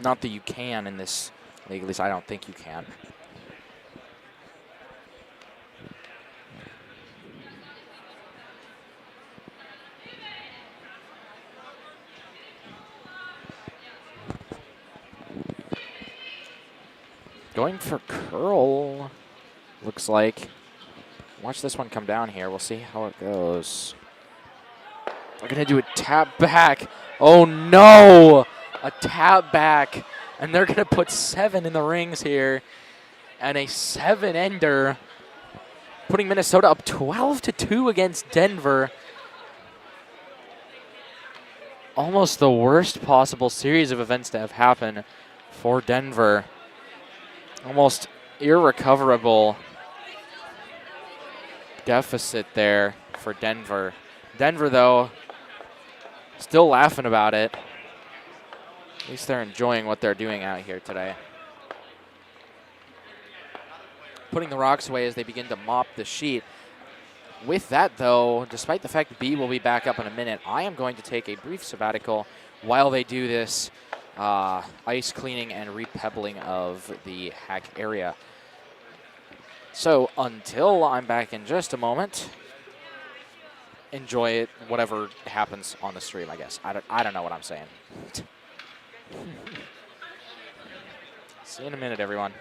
Speaker 4: Not that you can in this league, at least I don't think you can. Going for curl, looks like. Watch this one come down here. We'll see how it goes. We're going to do a tap back. Oh, no! A tap back. And they're going to put 7 in the rings here. And a 7-ender, putting Minnesota up 12-2 against Denver. Almost the worst possible series of events to have happened for Denver. Almost irrecoverable deficit there for Denver. Denver, though, still laughing about it. At least they're enjoying what they're doing out here today. Putting the rocks away as they begin to mop the sheet. With that, though, despite the fact B will be back up in a minute, I am going to take a brief sabbatical while they do this ice cleaning and repebbling of the hack area. So until I'm back in just a moment, enjoy it, whatever happens on the stream, I guess. I don't know what I'm saying. See you in a minute, everyone.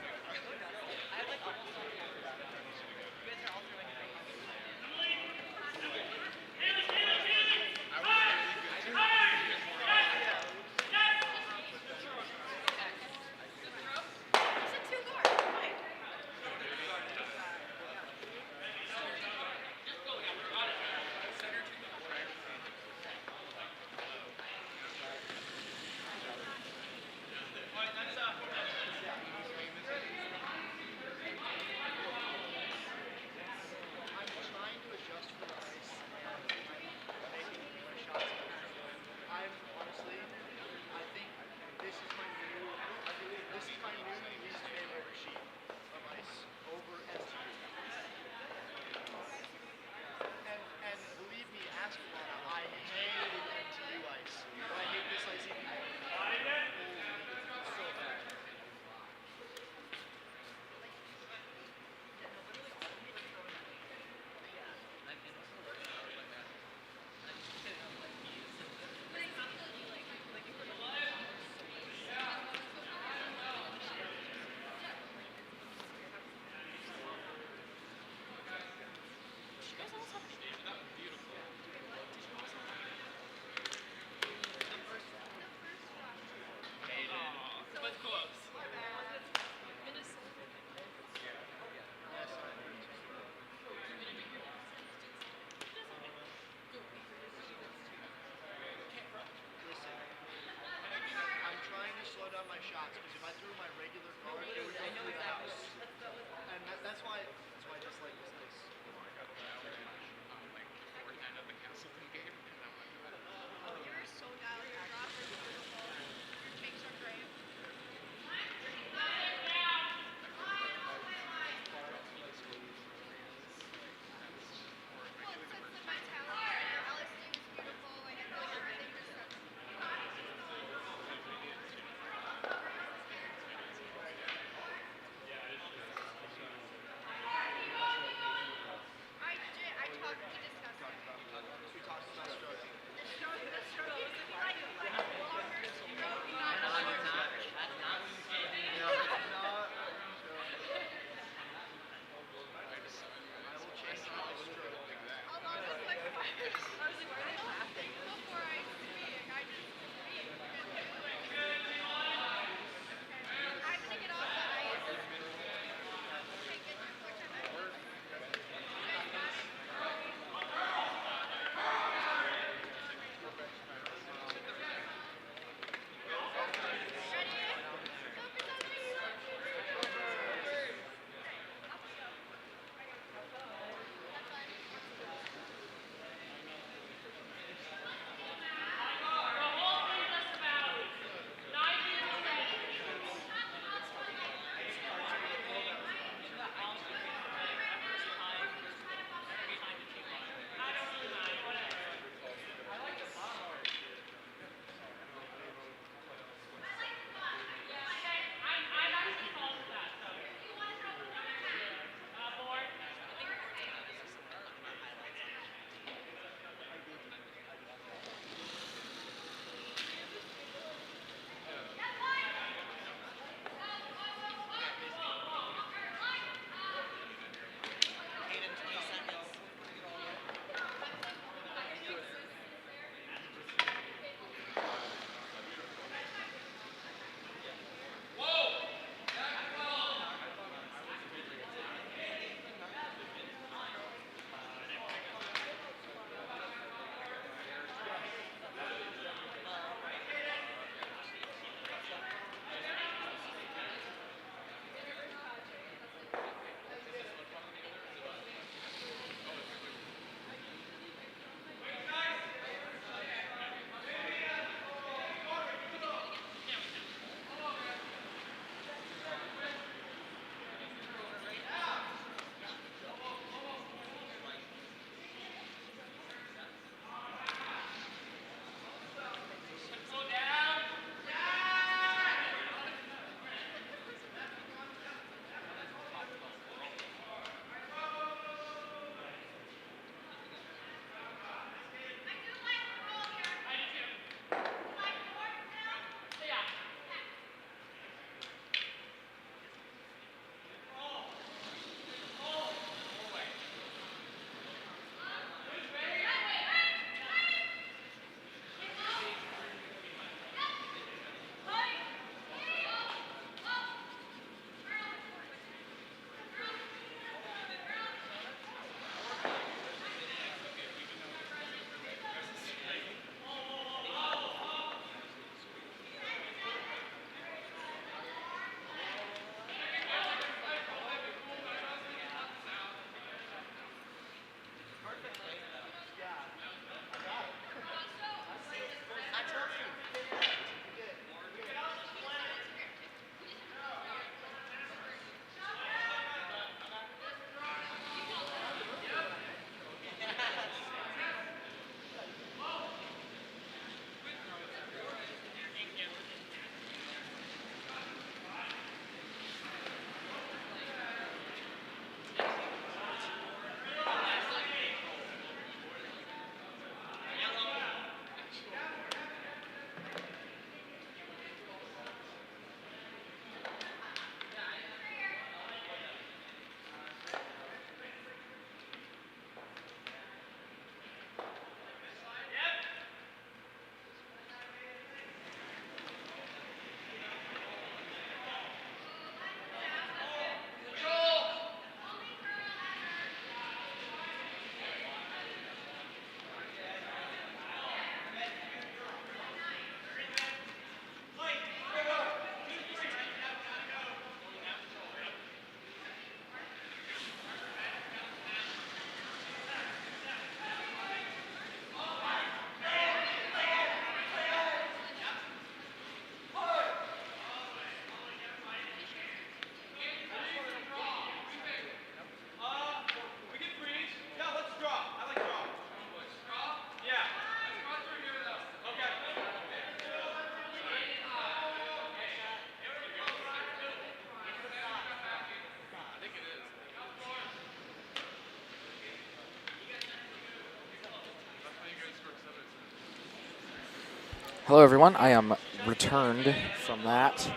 Speaker 4: Hello, everyone. I am returned from that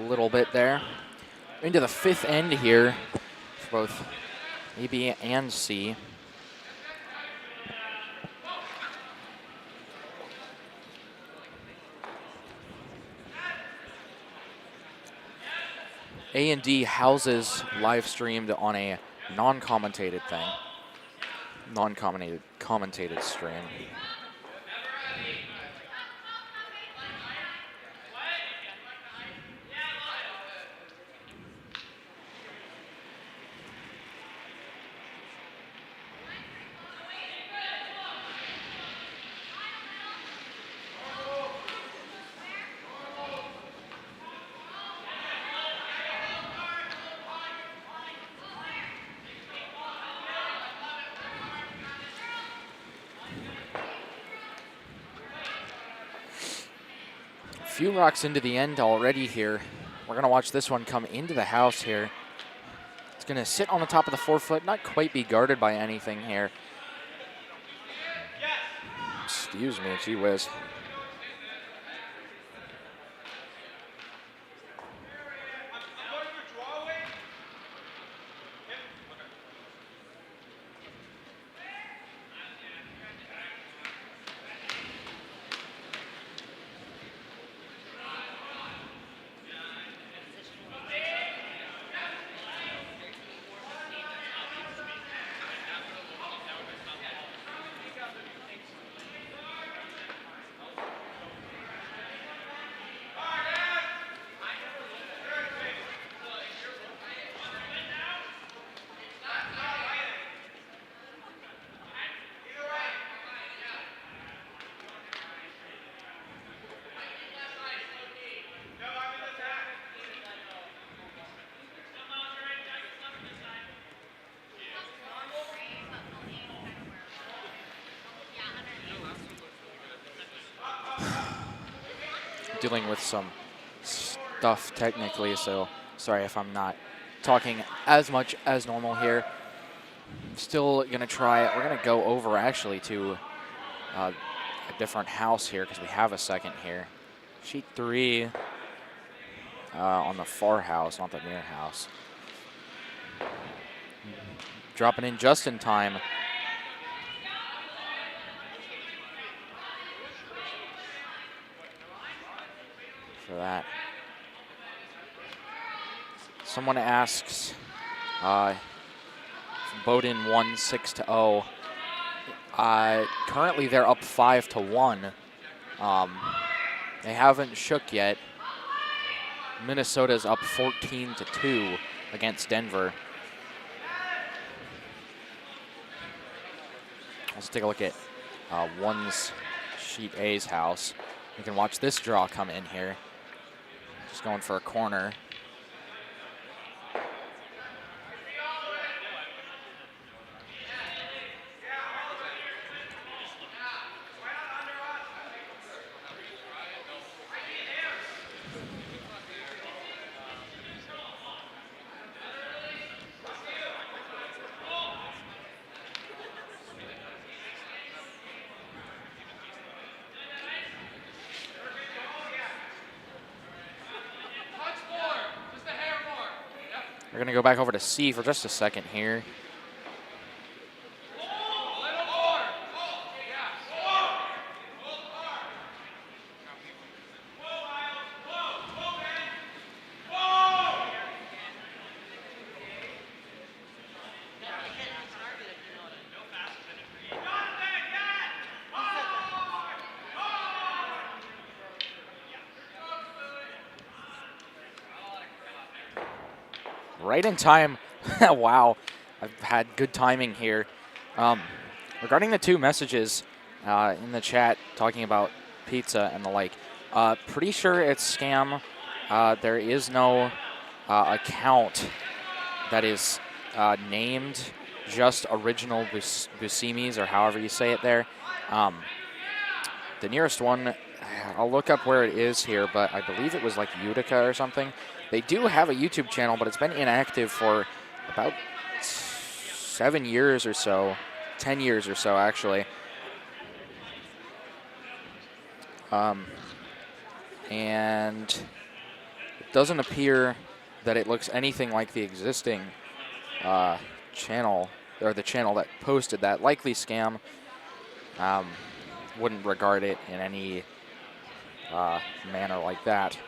Speaker 4: little bit there. Into the fifth end here for both A, B, and C. A and D houses live streamed on a non-commentated thing. Non-commentated stream. Few rocks into the end already here. We're gonna watch this one come into the house here. It's gonna sit on the top of the 4-foot, not quite be guarded by anything here. Excuse me, gee whiz. Dealing with some stuff technically, so sorry if I'm not talking as much as normal here. Still gonna try it. We're gonna go over actually to a different house here because we have a second here. Sheet 3 on the far house, not the near house. Dropping in just in time. For that. Someone asks, Bowdoin won 6-0. Currently they're up 5-1. They haven't shook yet. Minnesota's up 14-2 against Denver. Let's take a look at one's Sheet A's house. You can watch this draw come in here. Just going for a corner. We're going to go back over to C for just a second here. Right in time. Wow, I've had good timing here. Regarding the two messages in the chat talking about pizza and the like, pretty sure it's scam. There is no account that is named just Original Buscemi's, or however you say it there. The nearest one, I'll look up where it is here, but I believe it was like Utica or something. They do have a YouTube channel, but it's been inactive for about 7 years or so, 10 years or so, actually. And it doesn't appear that it looks anything like the existing channel, or the channel that posted that likely scam. Wouldn't regard it in any manner like that.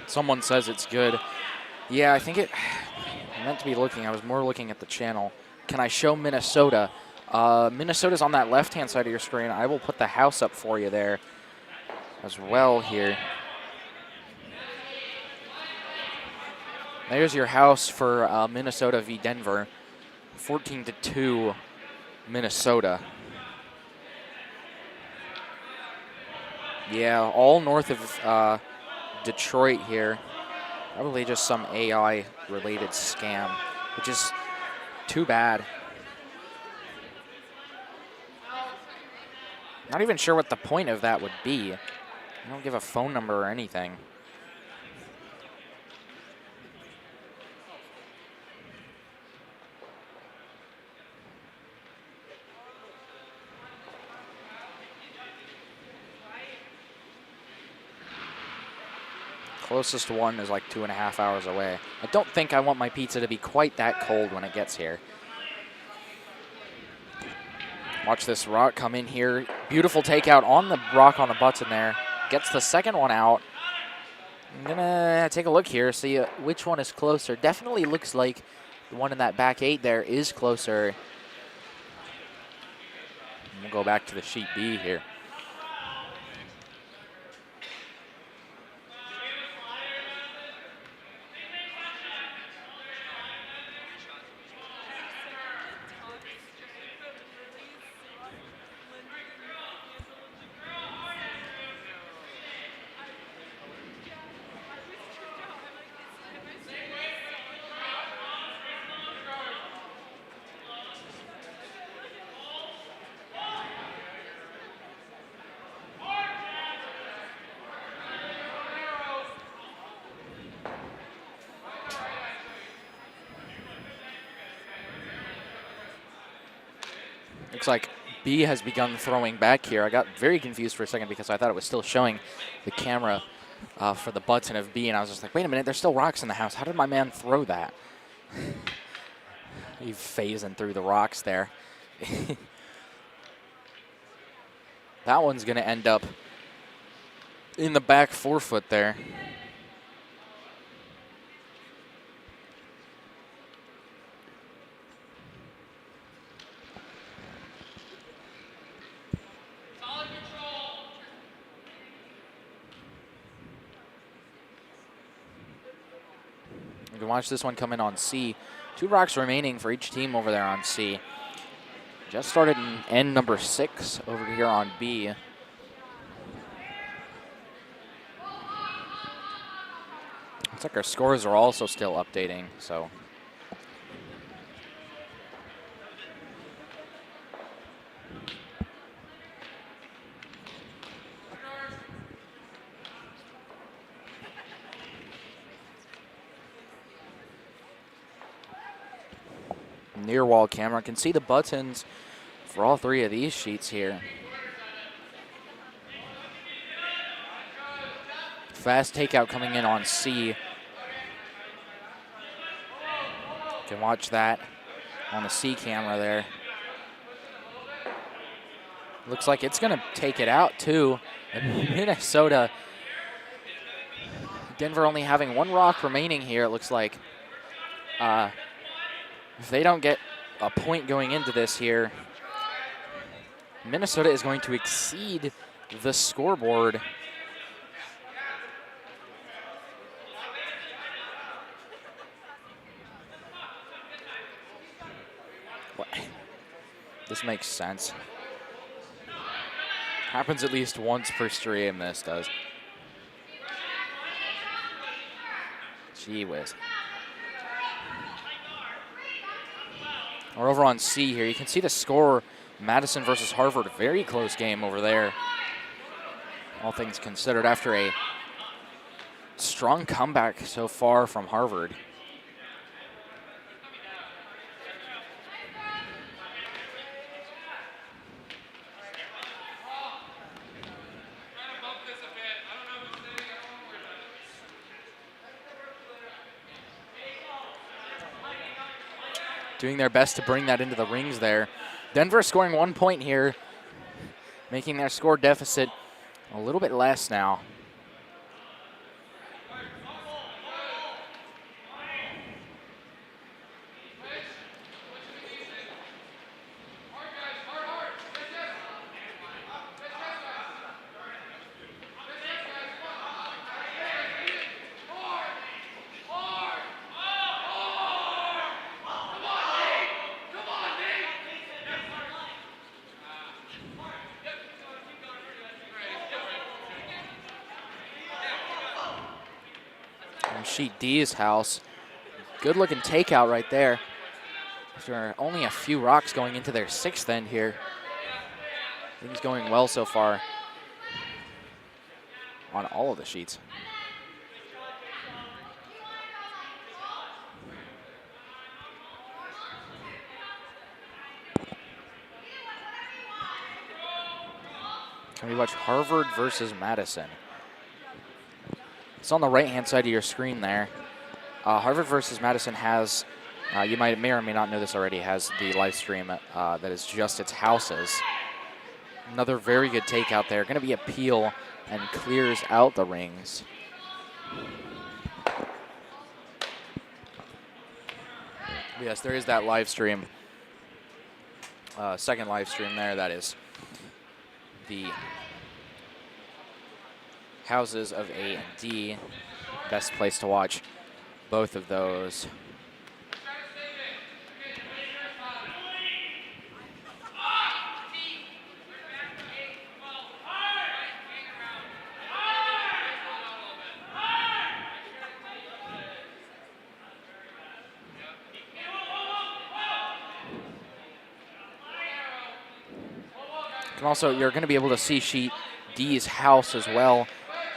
Speaker 4: Someone says it's good. Yeah, I think I meant to be looking. I was more looking at the channel. Can I show Minnesota? Minnesota's on that left-hand side of your screen. I will put the house up for you there as well here. There's your house for Minnesota v. Denver. 14-2 Minnesota. Yeah, all north of Detroit here. Probably just some AI-related scam, which is too bad. Not even sure what the point of that would be. I don't give a phone number or anything. Closest one is like 2.5 hours away. I don't think I want my pizza to be quite that cold when it gets here. Watch this rock come in here. Beautiful takeout on the rock on the button there. Gets the second one out. I'm gonna take a look here, see which one is closer. Definitely looks like the one in that back 8 there is closer. We'll go back to the sheet B here. Looks like B has begun throwing back here. I got very confused for a second because I thought it was still showing the camera for the button of B, and I was just like, wait a minute, there's still rocks in the house. How did my man throw that? He's phasing through the rocks there. That one's going to end up in the back 4-foot there. You can watch this one come in on C. 2 rocks remaining for each team over there on C. Just started in end number 6 over here on B. Looks like our scores are also still updating, so. Near wall camera can see the buttons for all 3 of these sheets here. Fast takeout coming in on C. You can watch that on the C camera there. Looks like it's going to take it out too. And Minnesota, Denver only having 1 rock remaining here, it looks like. If they don't get a point going into this here, Minnesota is going to exceed the scoreboard. What? This makes sense. Happens at least once per stream, this does. Gee whiz. We're over on C here. You can see the score, Madison versus Harvard. Very close game over there. All things considered, after a strong comeback so far from Harvard. Doing their best to bring that into the rings there. Denver scoring 1 point here, making their score deficit a little bit less now. Sheet D's house. Good looking takeout right there. After only a few rocks going into their 6th end here. Things going well so far on all of the sheets. Can we watch Harvard versus Madison? It's on the right-hand side of your screen there. Harvard versus Madison has, you may or may not know this already, has the live stream that is just its houses. Another very good takeout there. Going to be a peel and clears out the rings. Yes, there is that live stream. Second live stream there, that is the houses of A and D. Best place to watch both of those. And also, you're going to be able to see sheet D's house as well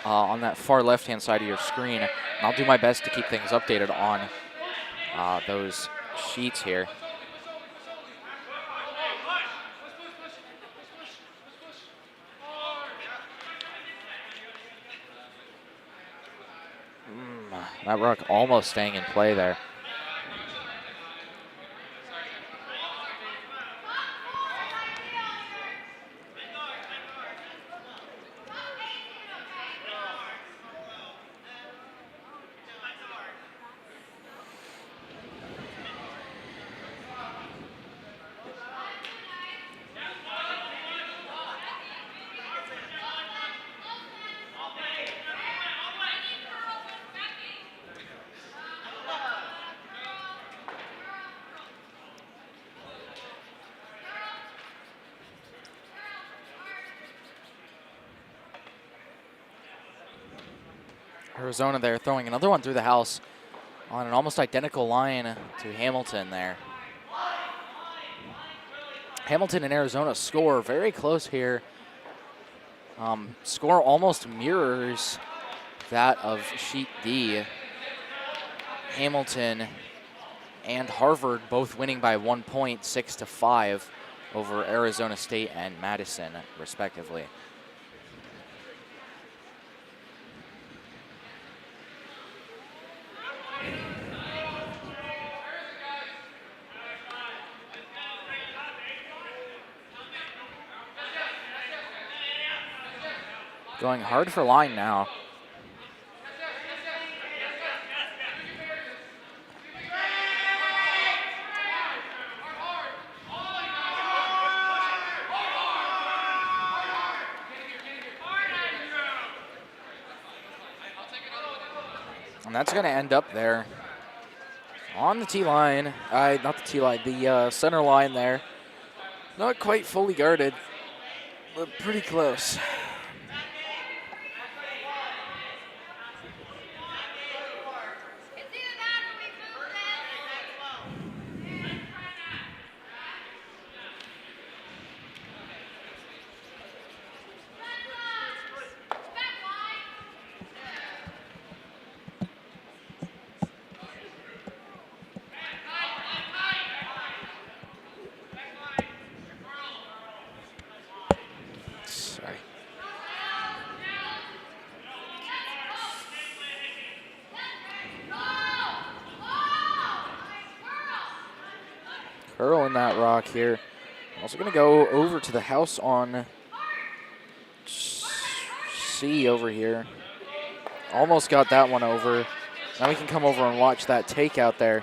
Speaker 4: on that far left-hand side of your screen. And I'll do my best to keep things updated on those sheets here. That rock almost staying in play there. Arizona there throwing another one through the house on an almost identical line to Hamilton there. Hamilton and Arizona score very close here. Score almost mirrors that of sheet D. Hamilton and Harvard both winning by 1 point, 6-5 over Arizona State and Madison, respectively. Going hard for line now. And that's going to end up there on the T line. Not the T line, the center line there. Not quite fully guarded. but pretty close.
Speaker 2: It's either that or we move this. Back line.
Speaker 4: Sorry. Curl in that rock here. Also going to go over to the house on C over here. Almost got that one over. Now we can come over and watch that takeout there.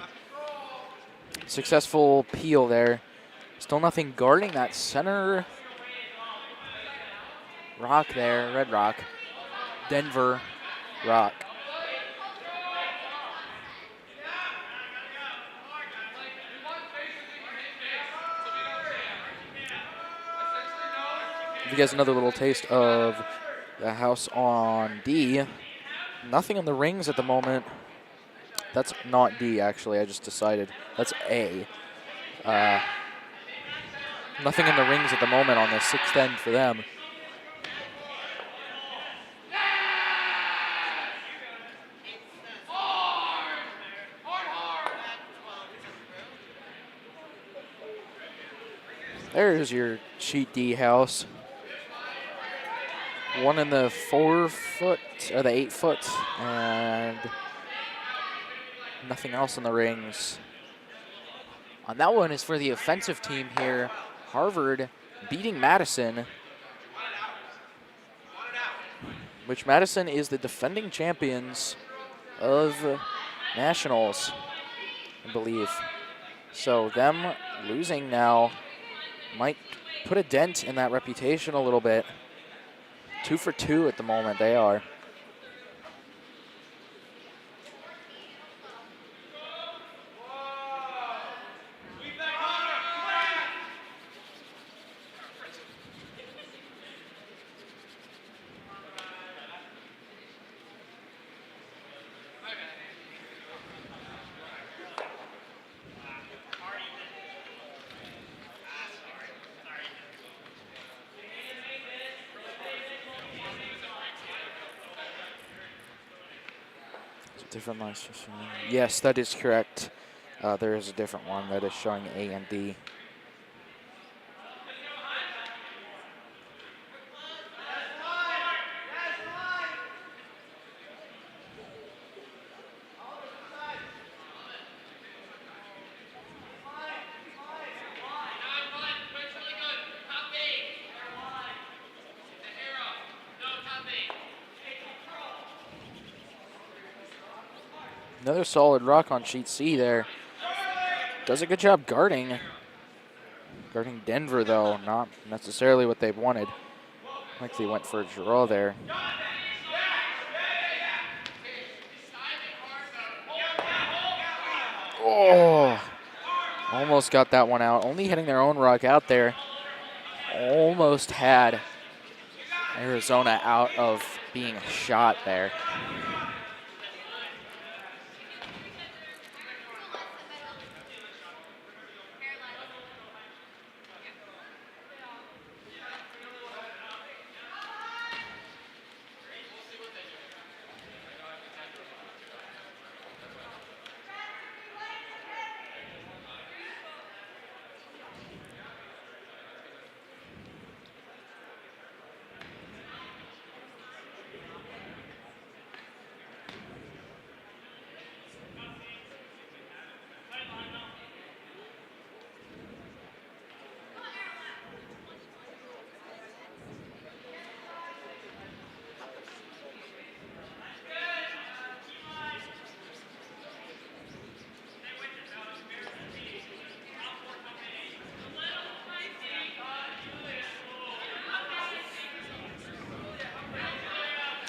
Speaker 4: Successful peel there. Still nothing guarding that center rock there, red rock. Denver rock. Give you guys another little taste of the house on D. Nothing in the rings at the moment. That's not D, actually. I just decided. That's A. Nothing in the rings at the moment on the sixth end for them. There's your sheet D house. One in the 4 foot, or the 8 foot, and nothing else in the rings. On that one is for the offensive team here. Harvard beating Madison, which Madison is the defending champions of nationals, I believe. So them losing now might put a dent in that reputation a little bit. 2 for 2 at the moment, they are. Different lines. Yes, that is correct. There is a different one that is showing A and D. Another solid rock on sheet C there. Does a good job guarding. Guarding Denver, though, not necessarily what they wanted. Likely went for a draw there. Oh, almost got that one out. Only hitting their own rock out there. Almost had Arizona out of being shot there.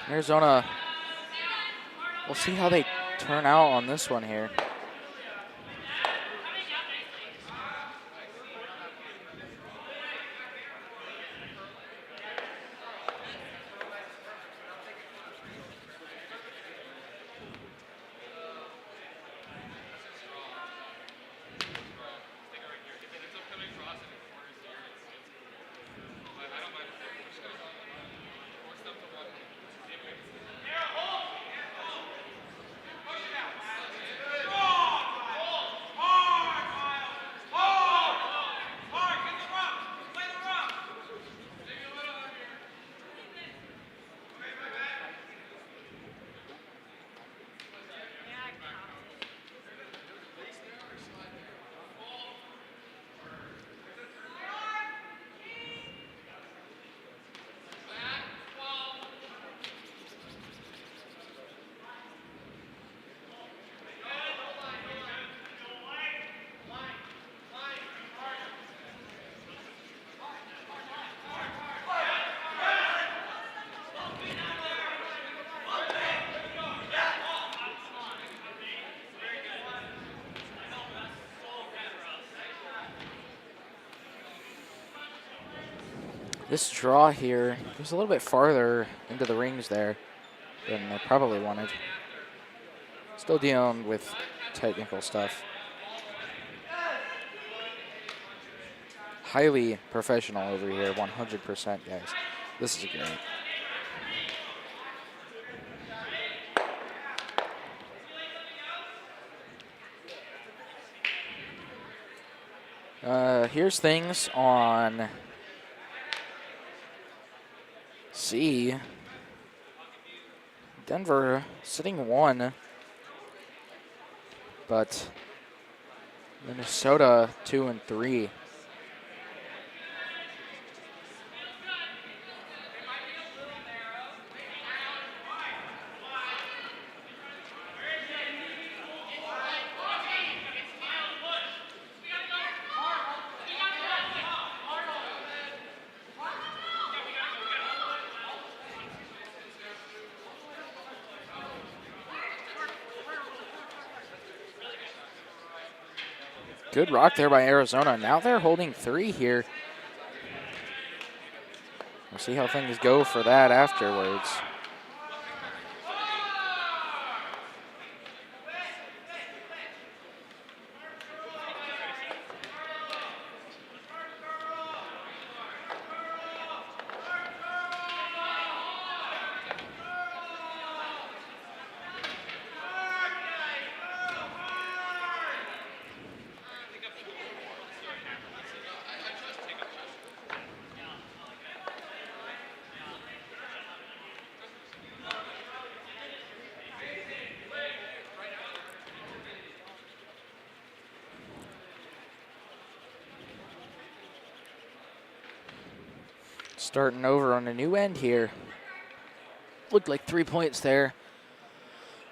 Speaker 4: Arizona, we'll see how they turn out on this one here. This draw here goes a little bit farther into the rings there than they probably wanted. Still dealing with technical stuff. Highly professional over here, 100%, guys. This is great. Here's things on C. Denver sitting 1, but Minnesota 2 and 3. Good rock there by Arizona. Now they're holding 3 here. We'll see how things go for that afterwards. Starting over on a new end here. Looked like 3 points there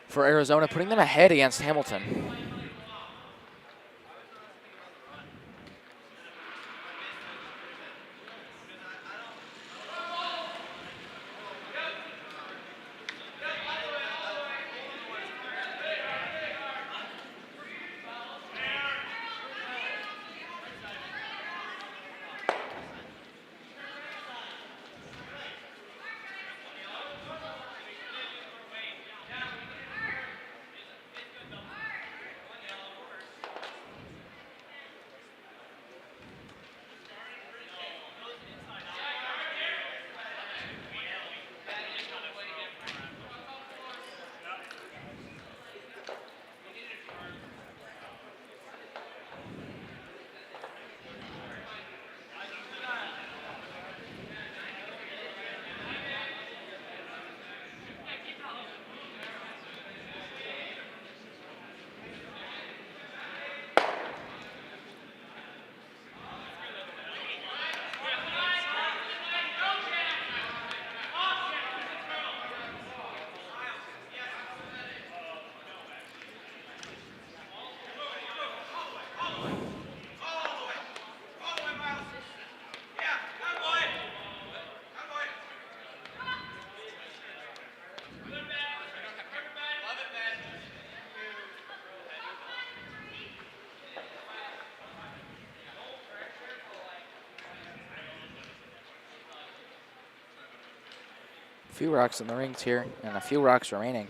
Speaker 4: for Arizona, putting them ahead against Hamilton. A few rocks in the rings here, and a few rocks remaining.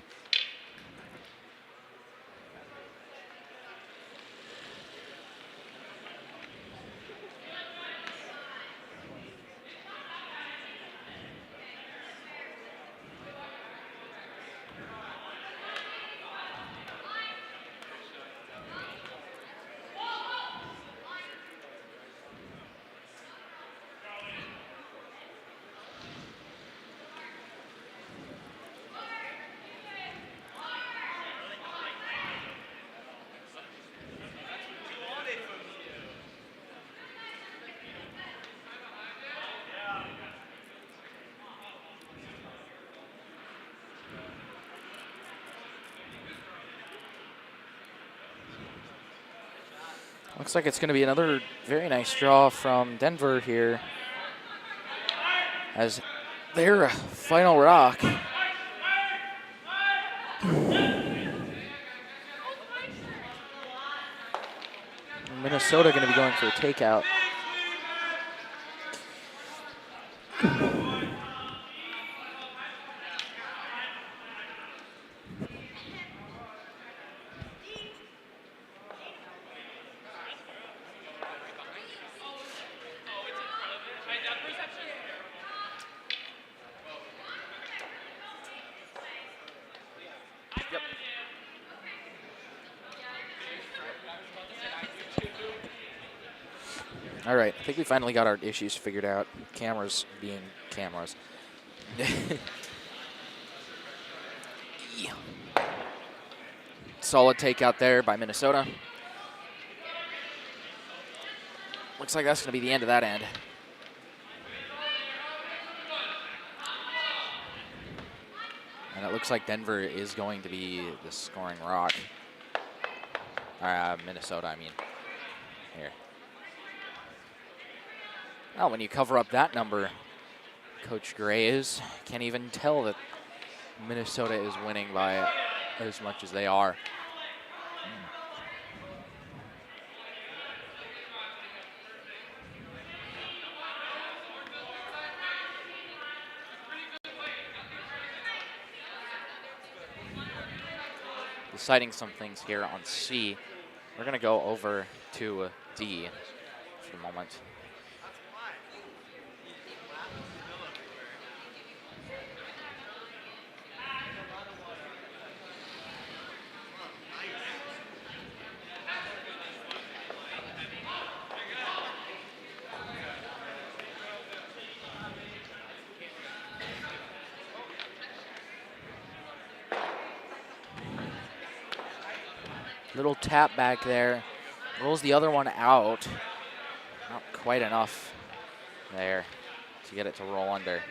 Speaker 4: Looks like it's going to be another very nice draw from Denver here as their final rock. Minnesota going to be going for a takeout. All right, I think we finally got our issues figured out. Cameras being cameras. Yeah. Solid takeout there by Minnesota. Looks like that's going to be the end of that end. And it looks like Denver is going to be the scoring rock. Minnesota, I mean. Here. Well, when you cover up that number, Coach Gray can't even tell that Minnesota is winning by as much as they are. Deciding some things here on C. We're going to go over to D for the moment. Little tap back there. Rolls the other one out. Not quite enough there to get it to roll under.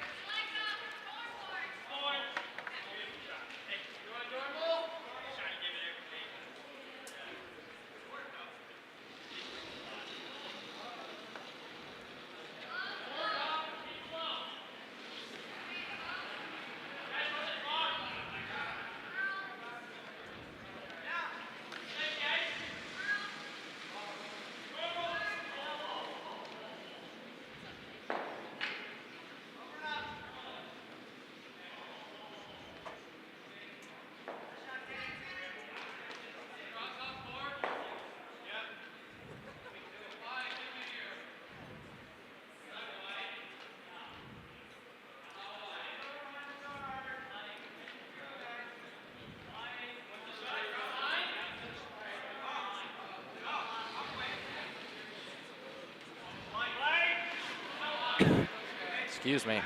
Speaker 4: Excuse me.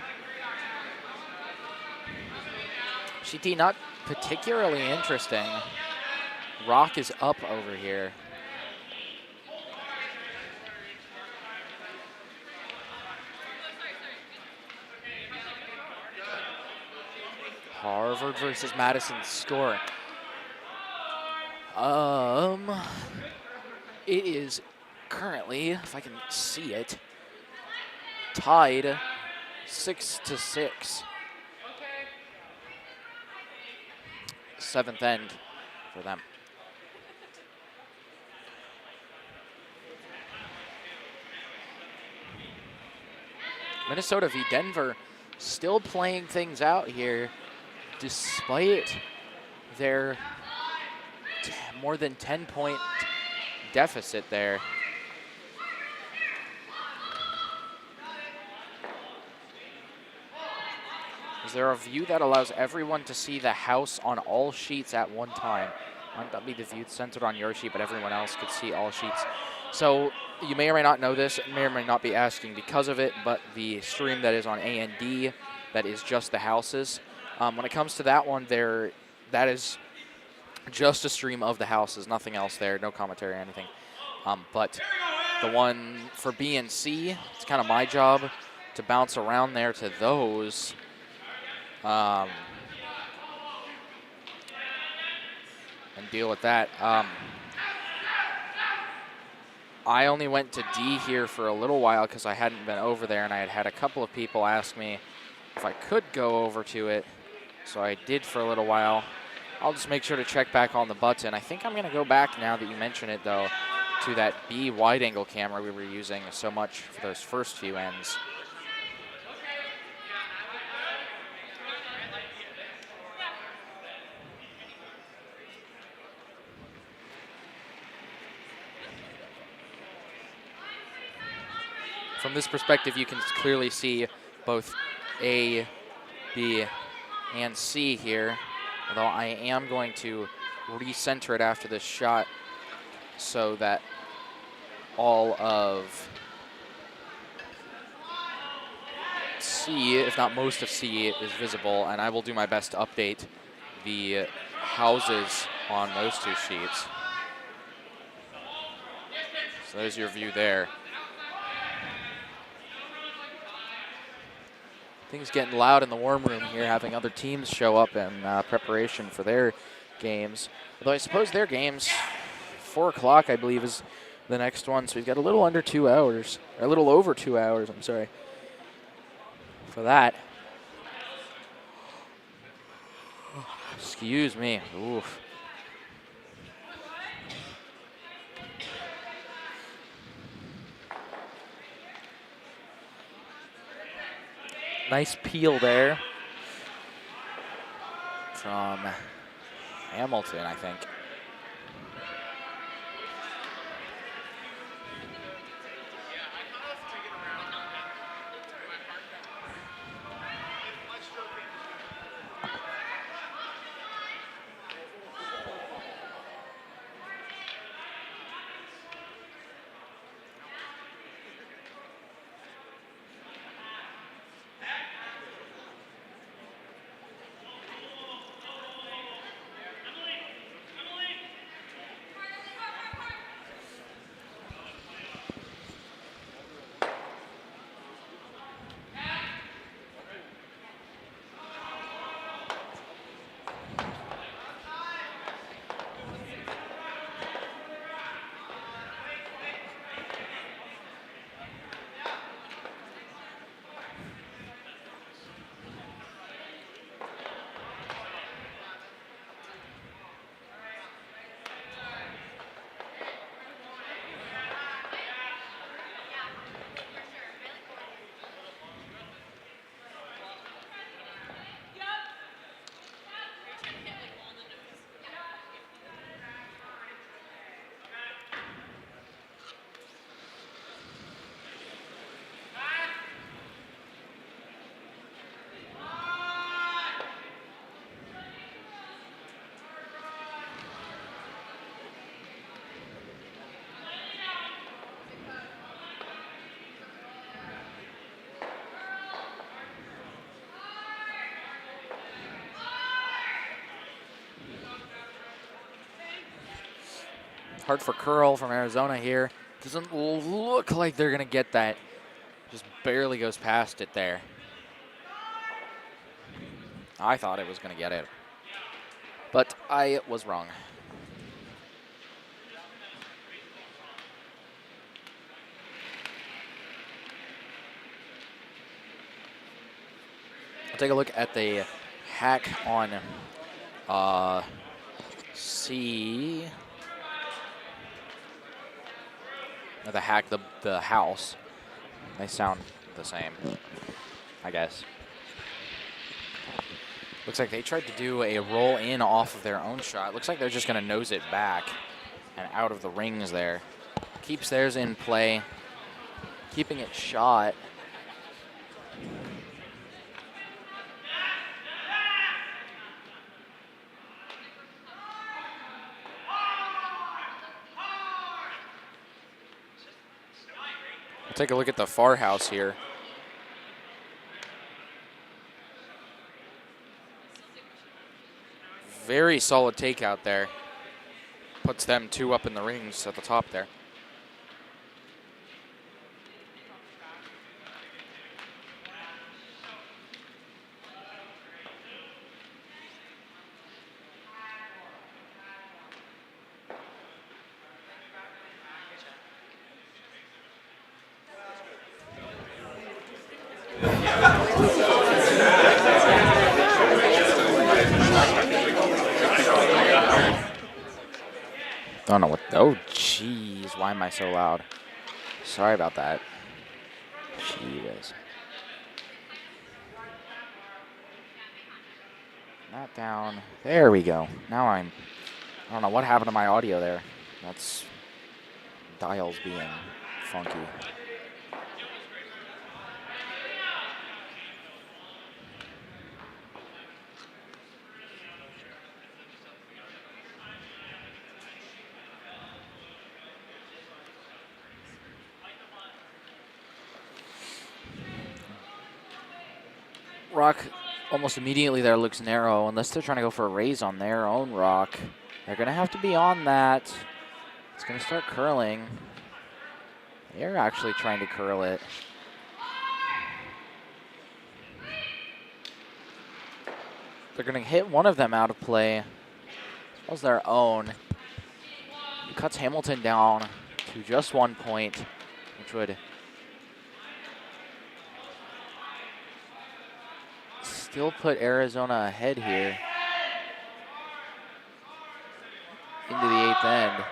Speaker 4: GT not particularly interesting. Rock is up over here. Harvard versus Madison score. It is currently, if I can see it, tied 6-6. Seventh end for them. Minnesota v. Denver still playing things out here despite their more than 10-point deficit there. Is there a view that allows everyone to see the house on all sheets at one time? Might not be the view centered on your sheet, but everyone else could see all sheets. So you may or may not know this, may or may not be asking because of it, but the stream that is on A&D, that is just the houses. When it comes to that one, that is just a stream of the houses, nothing else there, no commentary or anything. But the one for B and C, it's kind of my job to bounce around there to those. And deal with that. I only went to D here for a little while because I hadn't been over there, and I had had a couple of people ask me if I could go over to it. So I did for a little while. I'll just make sure to check back on the button. I think I'm going to go back now that you mention it, though, to that B wide-angle camera we were using so much for those first few ends. from this perspective, you can clearly see both A, B, and C here. Although I am going to recenter it after this shot so that all of C, if not most of C, is visible, and I will do my best to update the houses on those two sheets. So there's your view there. Things getting loud in the warm room here, having other teams show up in preparation for their games. Although I suppose their games, 4 o'clock, I believe, is the next one. So we've got a little under 2 hours, or a little over 2 hours, I'm sorry, for that. Excuse me. Oof. Nice peel there from Hamilton, I think. Hard for Curl from Arizona here. Doesn't look like they're going to get that. Just barely goes past it there. I thought it was going to get it, but I was wrong. I'll take a look at the hack on C. The hack, the house. They sound the same, I guess. Looks like they tried to do a roll in off of their own shot. Looks like they're just going to nose it back and out of the rings there. Keeps theirs in play, keeping it shot. Take a look at the far house here. Very solid takeout there. Puts them 2 up in the rings at the top there. Don't know what. Oh, jeez. Why am I so loud? Sorry about that. Jeez. Not down. There we go. Now I don't know what happened to my audio there. That's dials being funky. Rock almost immediately there looks narrow unless they're trying to go for a raise on their own rock. They're going to have to be on that. It's going to start curling. They're actually trying to curl it. They're going to hit one of them out of play. As well as their own. It cuts Hamilton down to just 1 point, which would still put Arizona ahead here into the 8th end.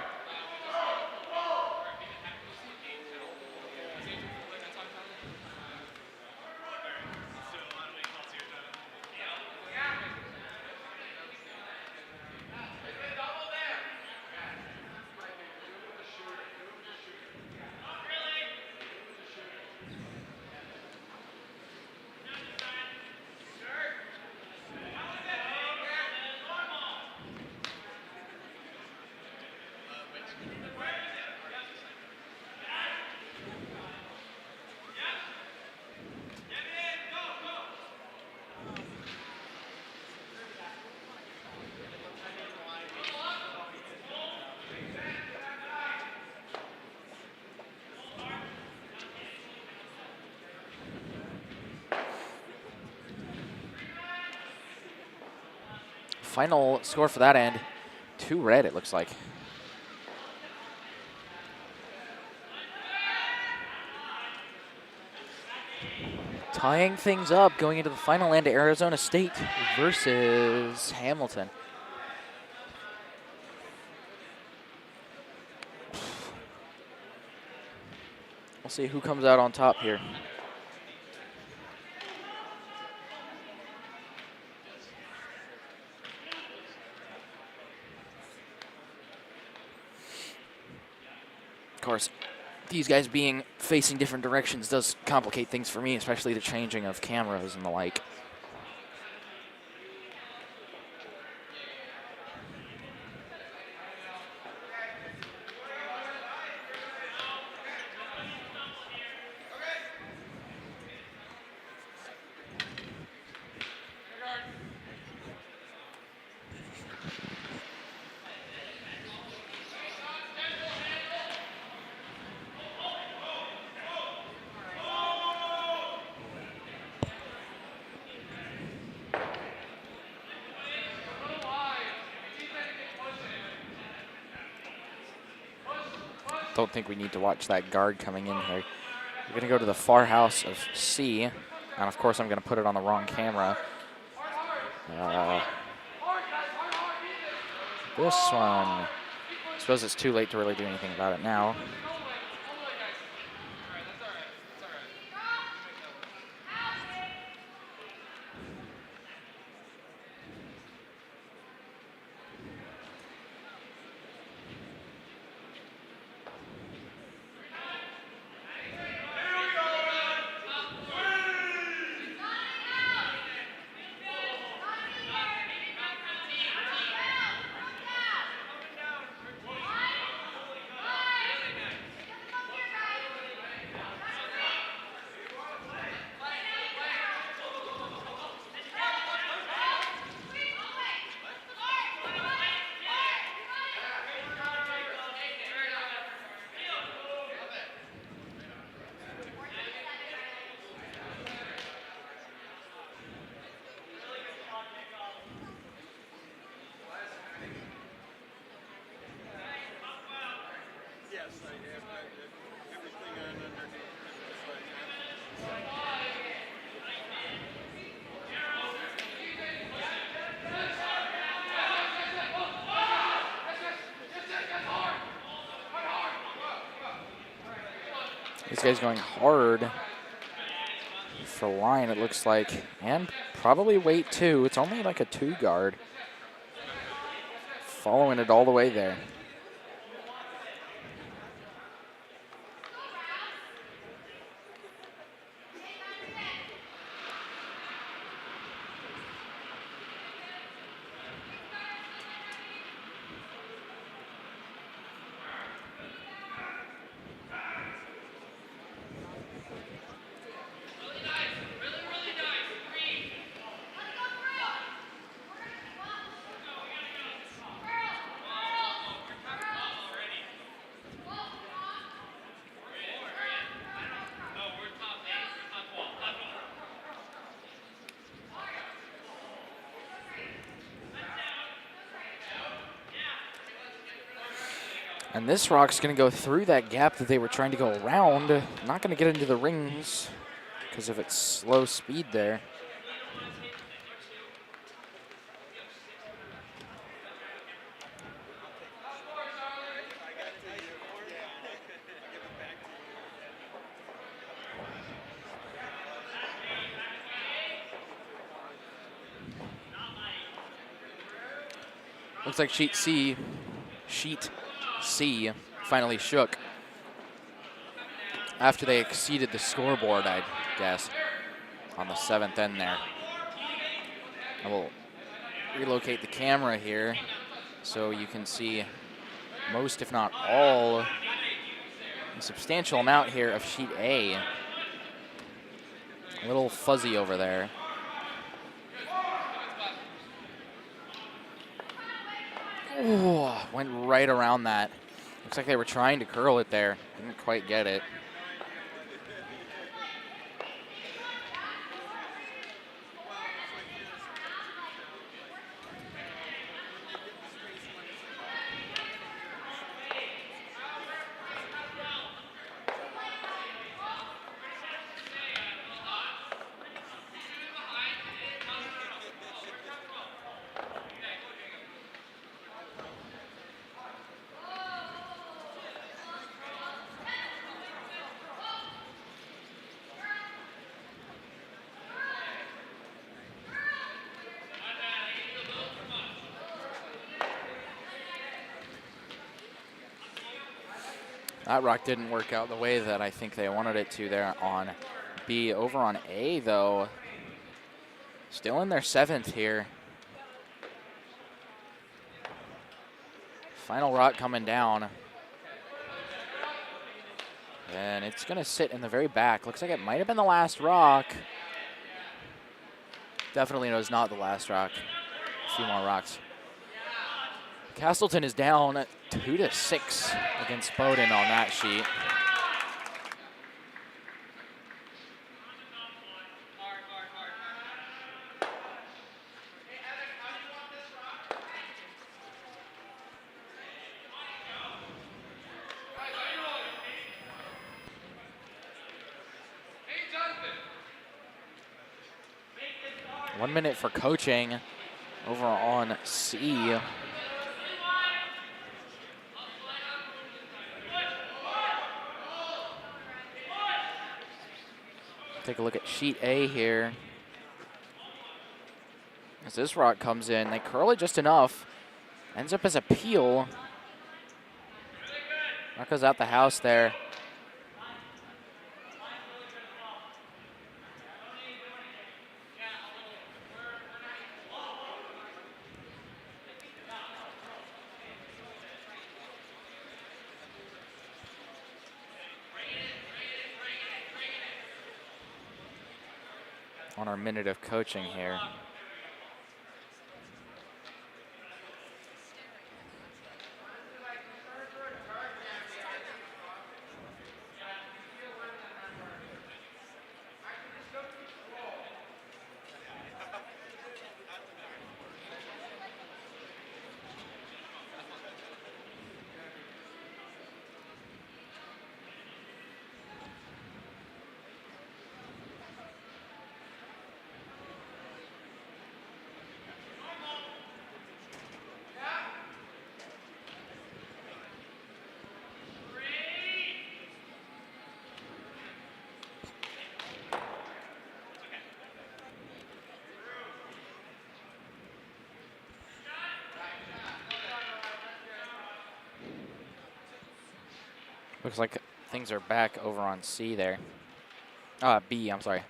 Speaker 4: Final score for that end, 2 red it looks like. Tying things up going into the final end, Arizona State versus Hamilton. We'll see who comes out on top here. Of course, these guys being facing different directions does complicate things for me, especially the changing of cameras and the like. Don't think we need to watch that guard coming in here. We're going to go to the far house of C. And of course, I'm going to put it on the wrong camera. This one, I suppose it's too late to really do anything about it now. These guys going hard for line, it looks like, and probably weight too. It's only like a 2 guard. Following it all the way there. And this rock's going to go through that gap that they were trying to go around. Not going to get into the rings because of its slow speed there. Looks like sheet C finally shook after they exceeded the scoreboard, I guess, on the 7th end there. I will relocate the camera here so you can see most, if not all, a substantial amount here of sheet A. A little fuzzy over there. Ooh, went right around that. Looks like they were trying to curl it there. Didn't quite get it. That rock didn't work out the way that I think they wanted it to there on B. Over on A, though, still in their 7th here. Final rock coming down. And it's going to sit in the very back. Looks like it might have been the last rock. Definitely was not the last rock. A few more rocks. Castleton is down 2-6 against Bowdoin on that sheet. One minute for coaching over on C. Take a look at sheet A here. As this rock comes in, they curl it just enough. Ends up as a peel. Rock goes out the house there. On our minute of coaching here. Looks like things are back over on C there. B, I'm sorry.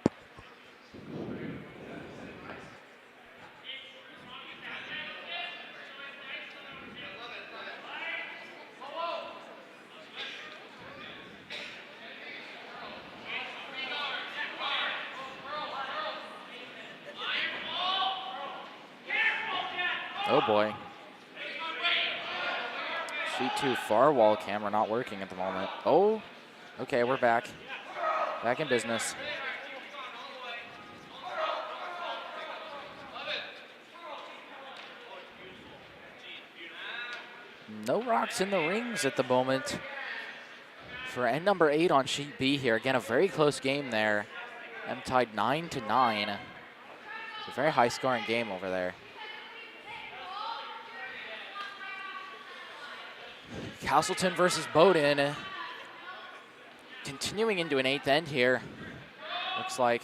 Speaker 4: Oh boy. Sheet 2 far wall camera not working at the moment. Oh, okay, we're back. Back in business. no rocks in the rings at the moment for end number 8 on sheet B here. Again, a very close game there. M tied 9-9. It's a very high scoring game over there. Castleton versus Bowdoin. Continuing into an 8th end here. Looks like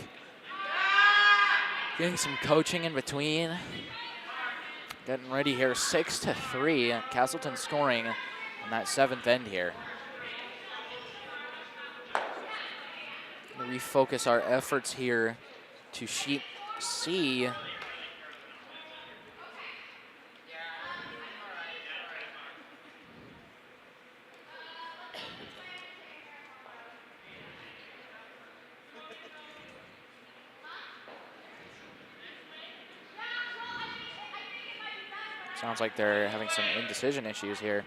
Speaker 4: getting some coaching in between. Getting ready here, 6-3. Castleton scoring in that 7th end here. Refocus our efforts here to sheet C. Sounds like they're having some indecision issues here.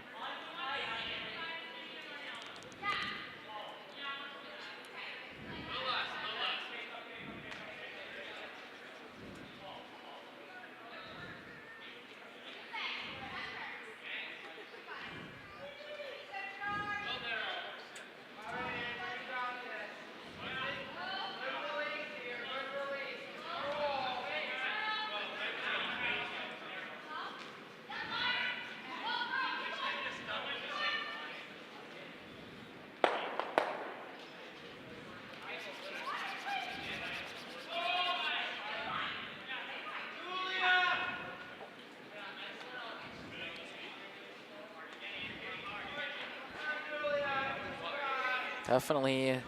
Speaker 4: Definitely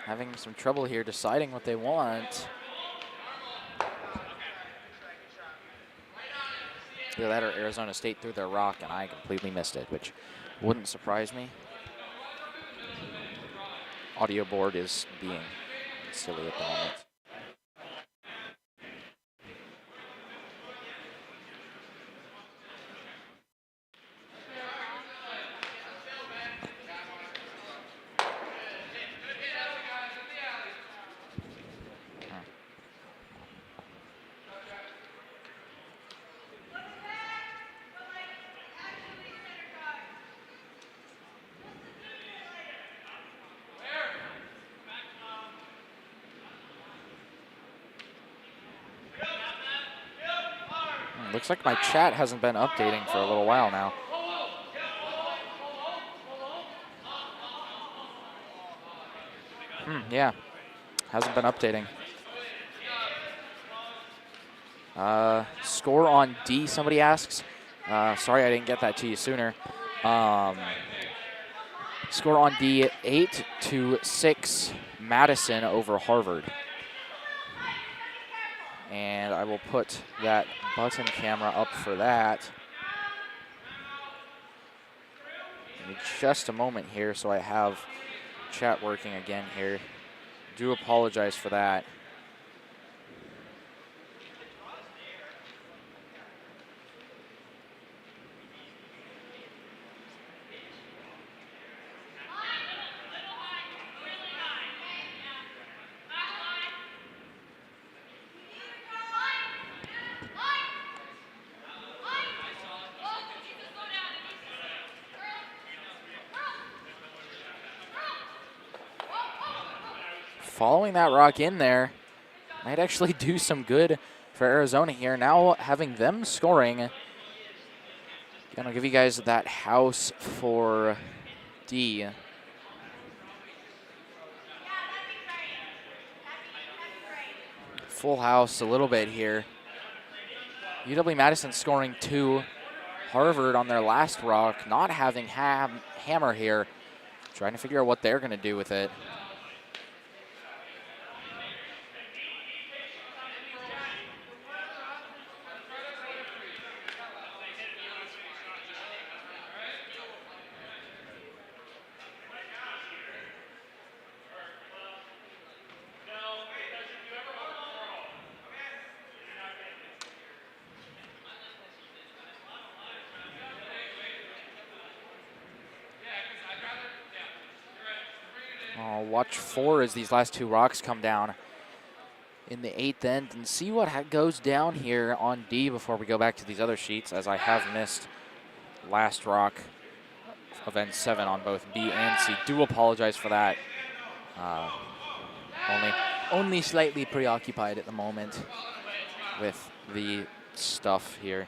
Speaker 4: having some trouble here deciding what they want. Either that or Arizona State threw their rock and I completely missed it, which wouldn't surprise me. Audio board is being silly at the moment. Looks like my chat hasn't been updating for a little while now. Yeah, hasn't been updating. Score on D, somebody asks. Sorry I didn't get that to you sooner. Score on D, 8-6, Madison over Harvard. And I will put that button camera up for that. Give me just a moment here so I have chat working again here. Do apologize for that. Following that rock in there might actually do some good for Arizona here. Now having them scoring. Gonna give you guys that house for D. Full house a little bit here. UW-Madison scoring 2. Harvard on their last rock, not having hammer here. Trying to figure out what they're gonna do with it. Watch 4 as these last 2 rocks come down in the 8th end and see what goes down here on D before we go back to these other sheets, as I have missed last rock event 7 on both B and C. Do apologize for that. Only slightly preoccupied at the moment with the stuff here.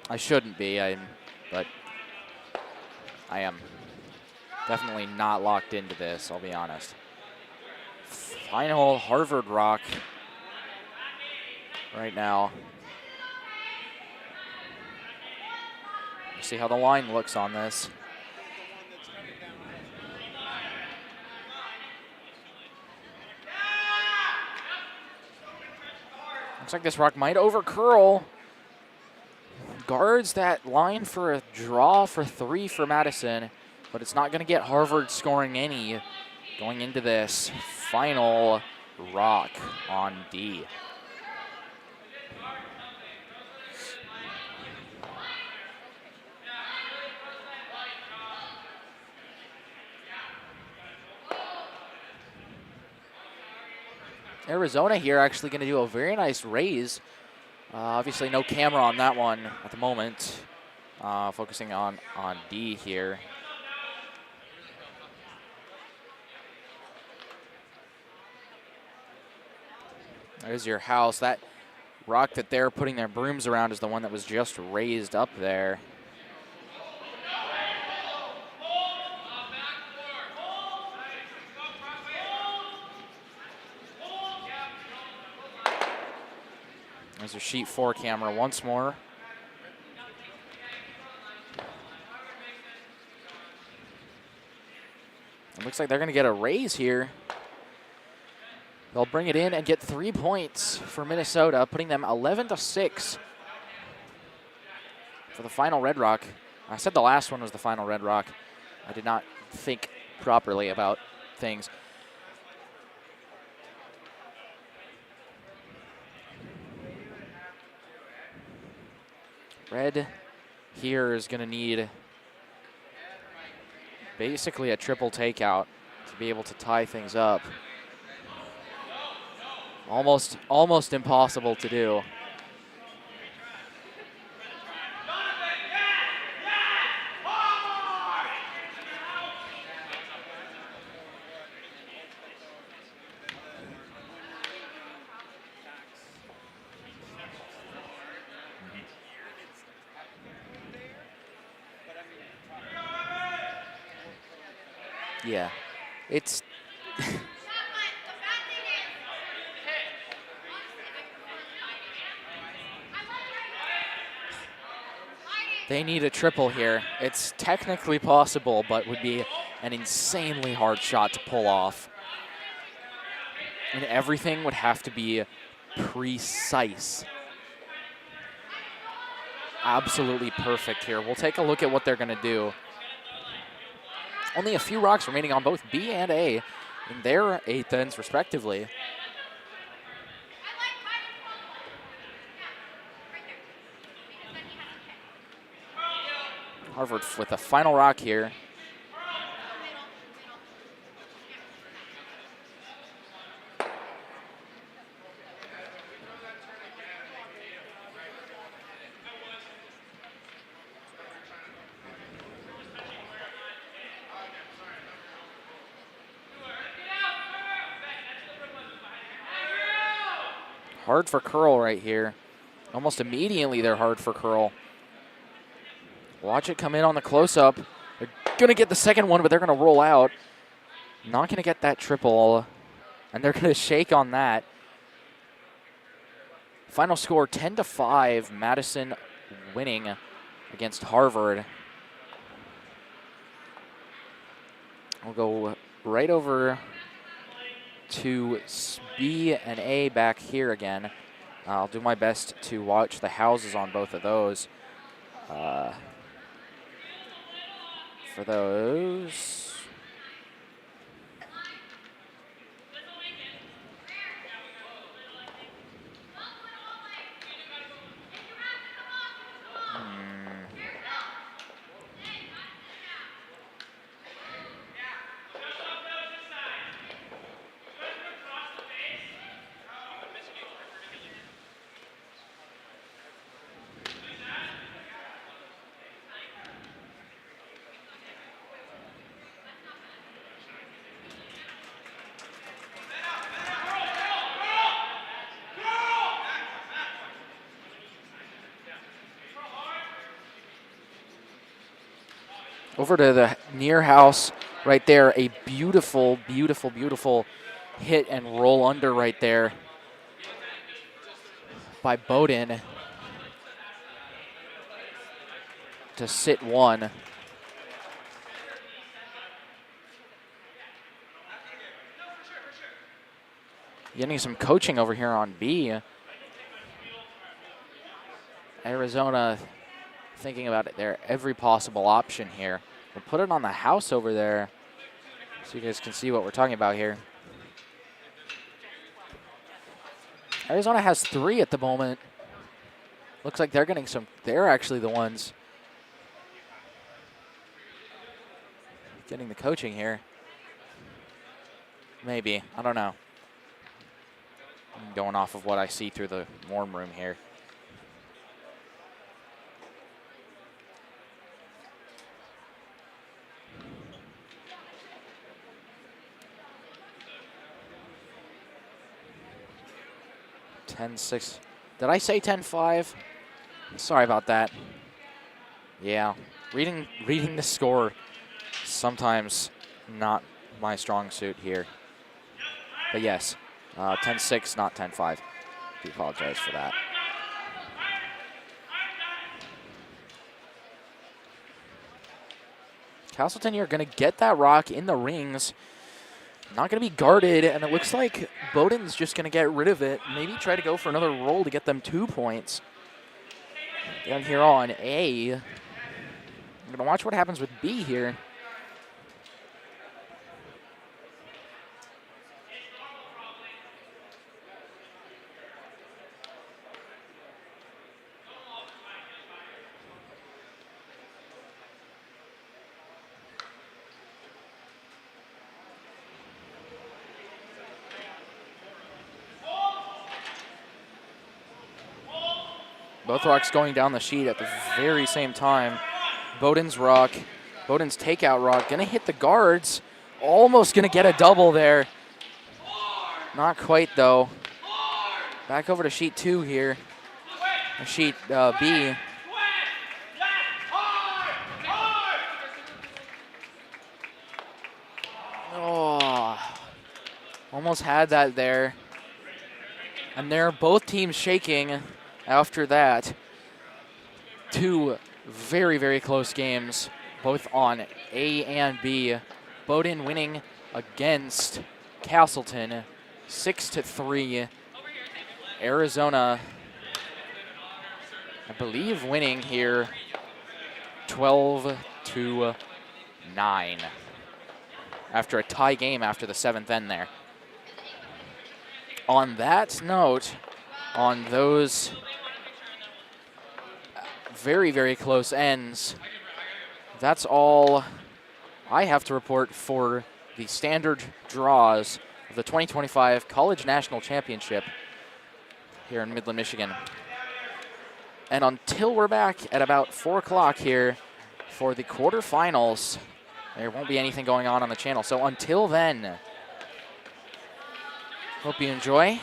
Speaker 4: I shouldn't be, but I am definitely not locked into this, I'll be honest. Final Harvard Rock right now. See how the line looks on this. Looks like this rock might overcurl. Guards that line for a draw for 3 for Madison, but it's not going to get Harvard scoring any going into this final rock on D. Arizona here actually going to do a very nice raise. Obviously no camera on that one at the moment. Focusing on D here. There's your house. That rock that they're putting their brooms around is the one that was just raised up there. There's your sheet 4 camera once more. It looks like they're going to get a raise here. They'll bring it in and get 3 points for Minnesota, putting them 11-6 for the final Red Rock. I said the last one was the final Red Rock. I did not think properly about things. Red here is going to need basically a triple takeout to be able to tie things up. Almost impossible to do. Yeah, it's they need a triple here. It's technically possible, but would be an insanely hard shot to pull off. And everything would have to be precise. Absolutely perfect here. We'll take a look at what they're going to do. Only a few rocks remaining on both B and A in their 8th ends, respectively. Harvard with a final rock here. Hard for curl right here. Almost immediately they're hard for curl. Watch it come in on the close-up. They're going to get the second one, but they're going to roll out. Not going to get that triple, and they're going to shake on that. Final score 10-5, Madison winning against Harvard. We'll go right over to B and A back here again. I'll do my best to watch the houses on both of those. For those. over to the near house right there. A beautiful, beautiful, beautiful hit and roll under right there by Bowdoin to sit one. Getting some coaching over here on B. Arizona thinking about it there, every possible option here. We'll put it on the house over there so you guys can see what we're talking about here. Arizona has 3 at the moment. Looks like they're getting some, they're actually the ones getting the coaching here. Maybe, I don't know. I'm going off of what I see through the warm room here. $10-6. Did I say 10-5? Sorry about that. Yeah, reading the score sometimes not my strong suit here. But yes, 10-6, not 10-5. Do apologize for that. Castleton here going to get that rock in the rings. Not going to be guarded, and it looks like Bowdoin's just going to get rid of it. Maybe try to go for another roll to get them 2 points. Down here on A. I'm going to watch what happens with B here. Both rocks going down the sheet at the very same time. Bowdoin's rock, Bowdoin's takeout rock, gonna hit the guards. Almost gonna get a double there. Not quite though. Back over to sheet 2 here. Sheet B. Oh, almost had that there. And they're both teams shaking. After that, 2 very, very close games, both on A and B. Bowdoin winning against Castleton, 6-3. Arizona, I believe, winning here, 12-9. After a tie game after the 7th end there. On that note, on those very, very close ends, that's all I have to report for the standard draws of the 2025 College National Championship here in Midland, Michigan. And until we're back at about 4 o'clock here for the quarterfinals, there won't be anything going on the channel. So until then, hope you enjoy.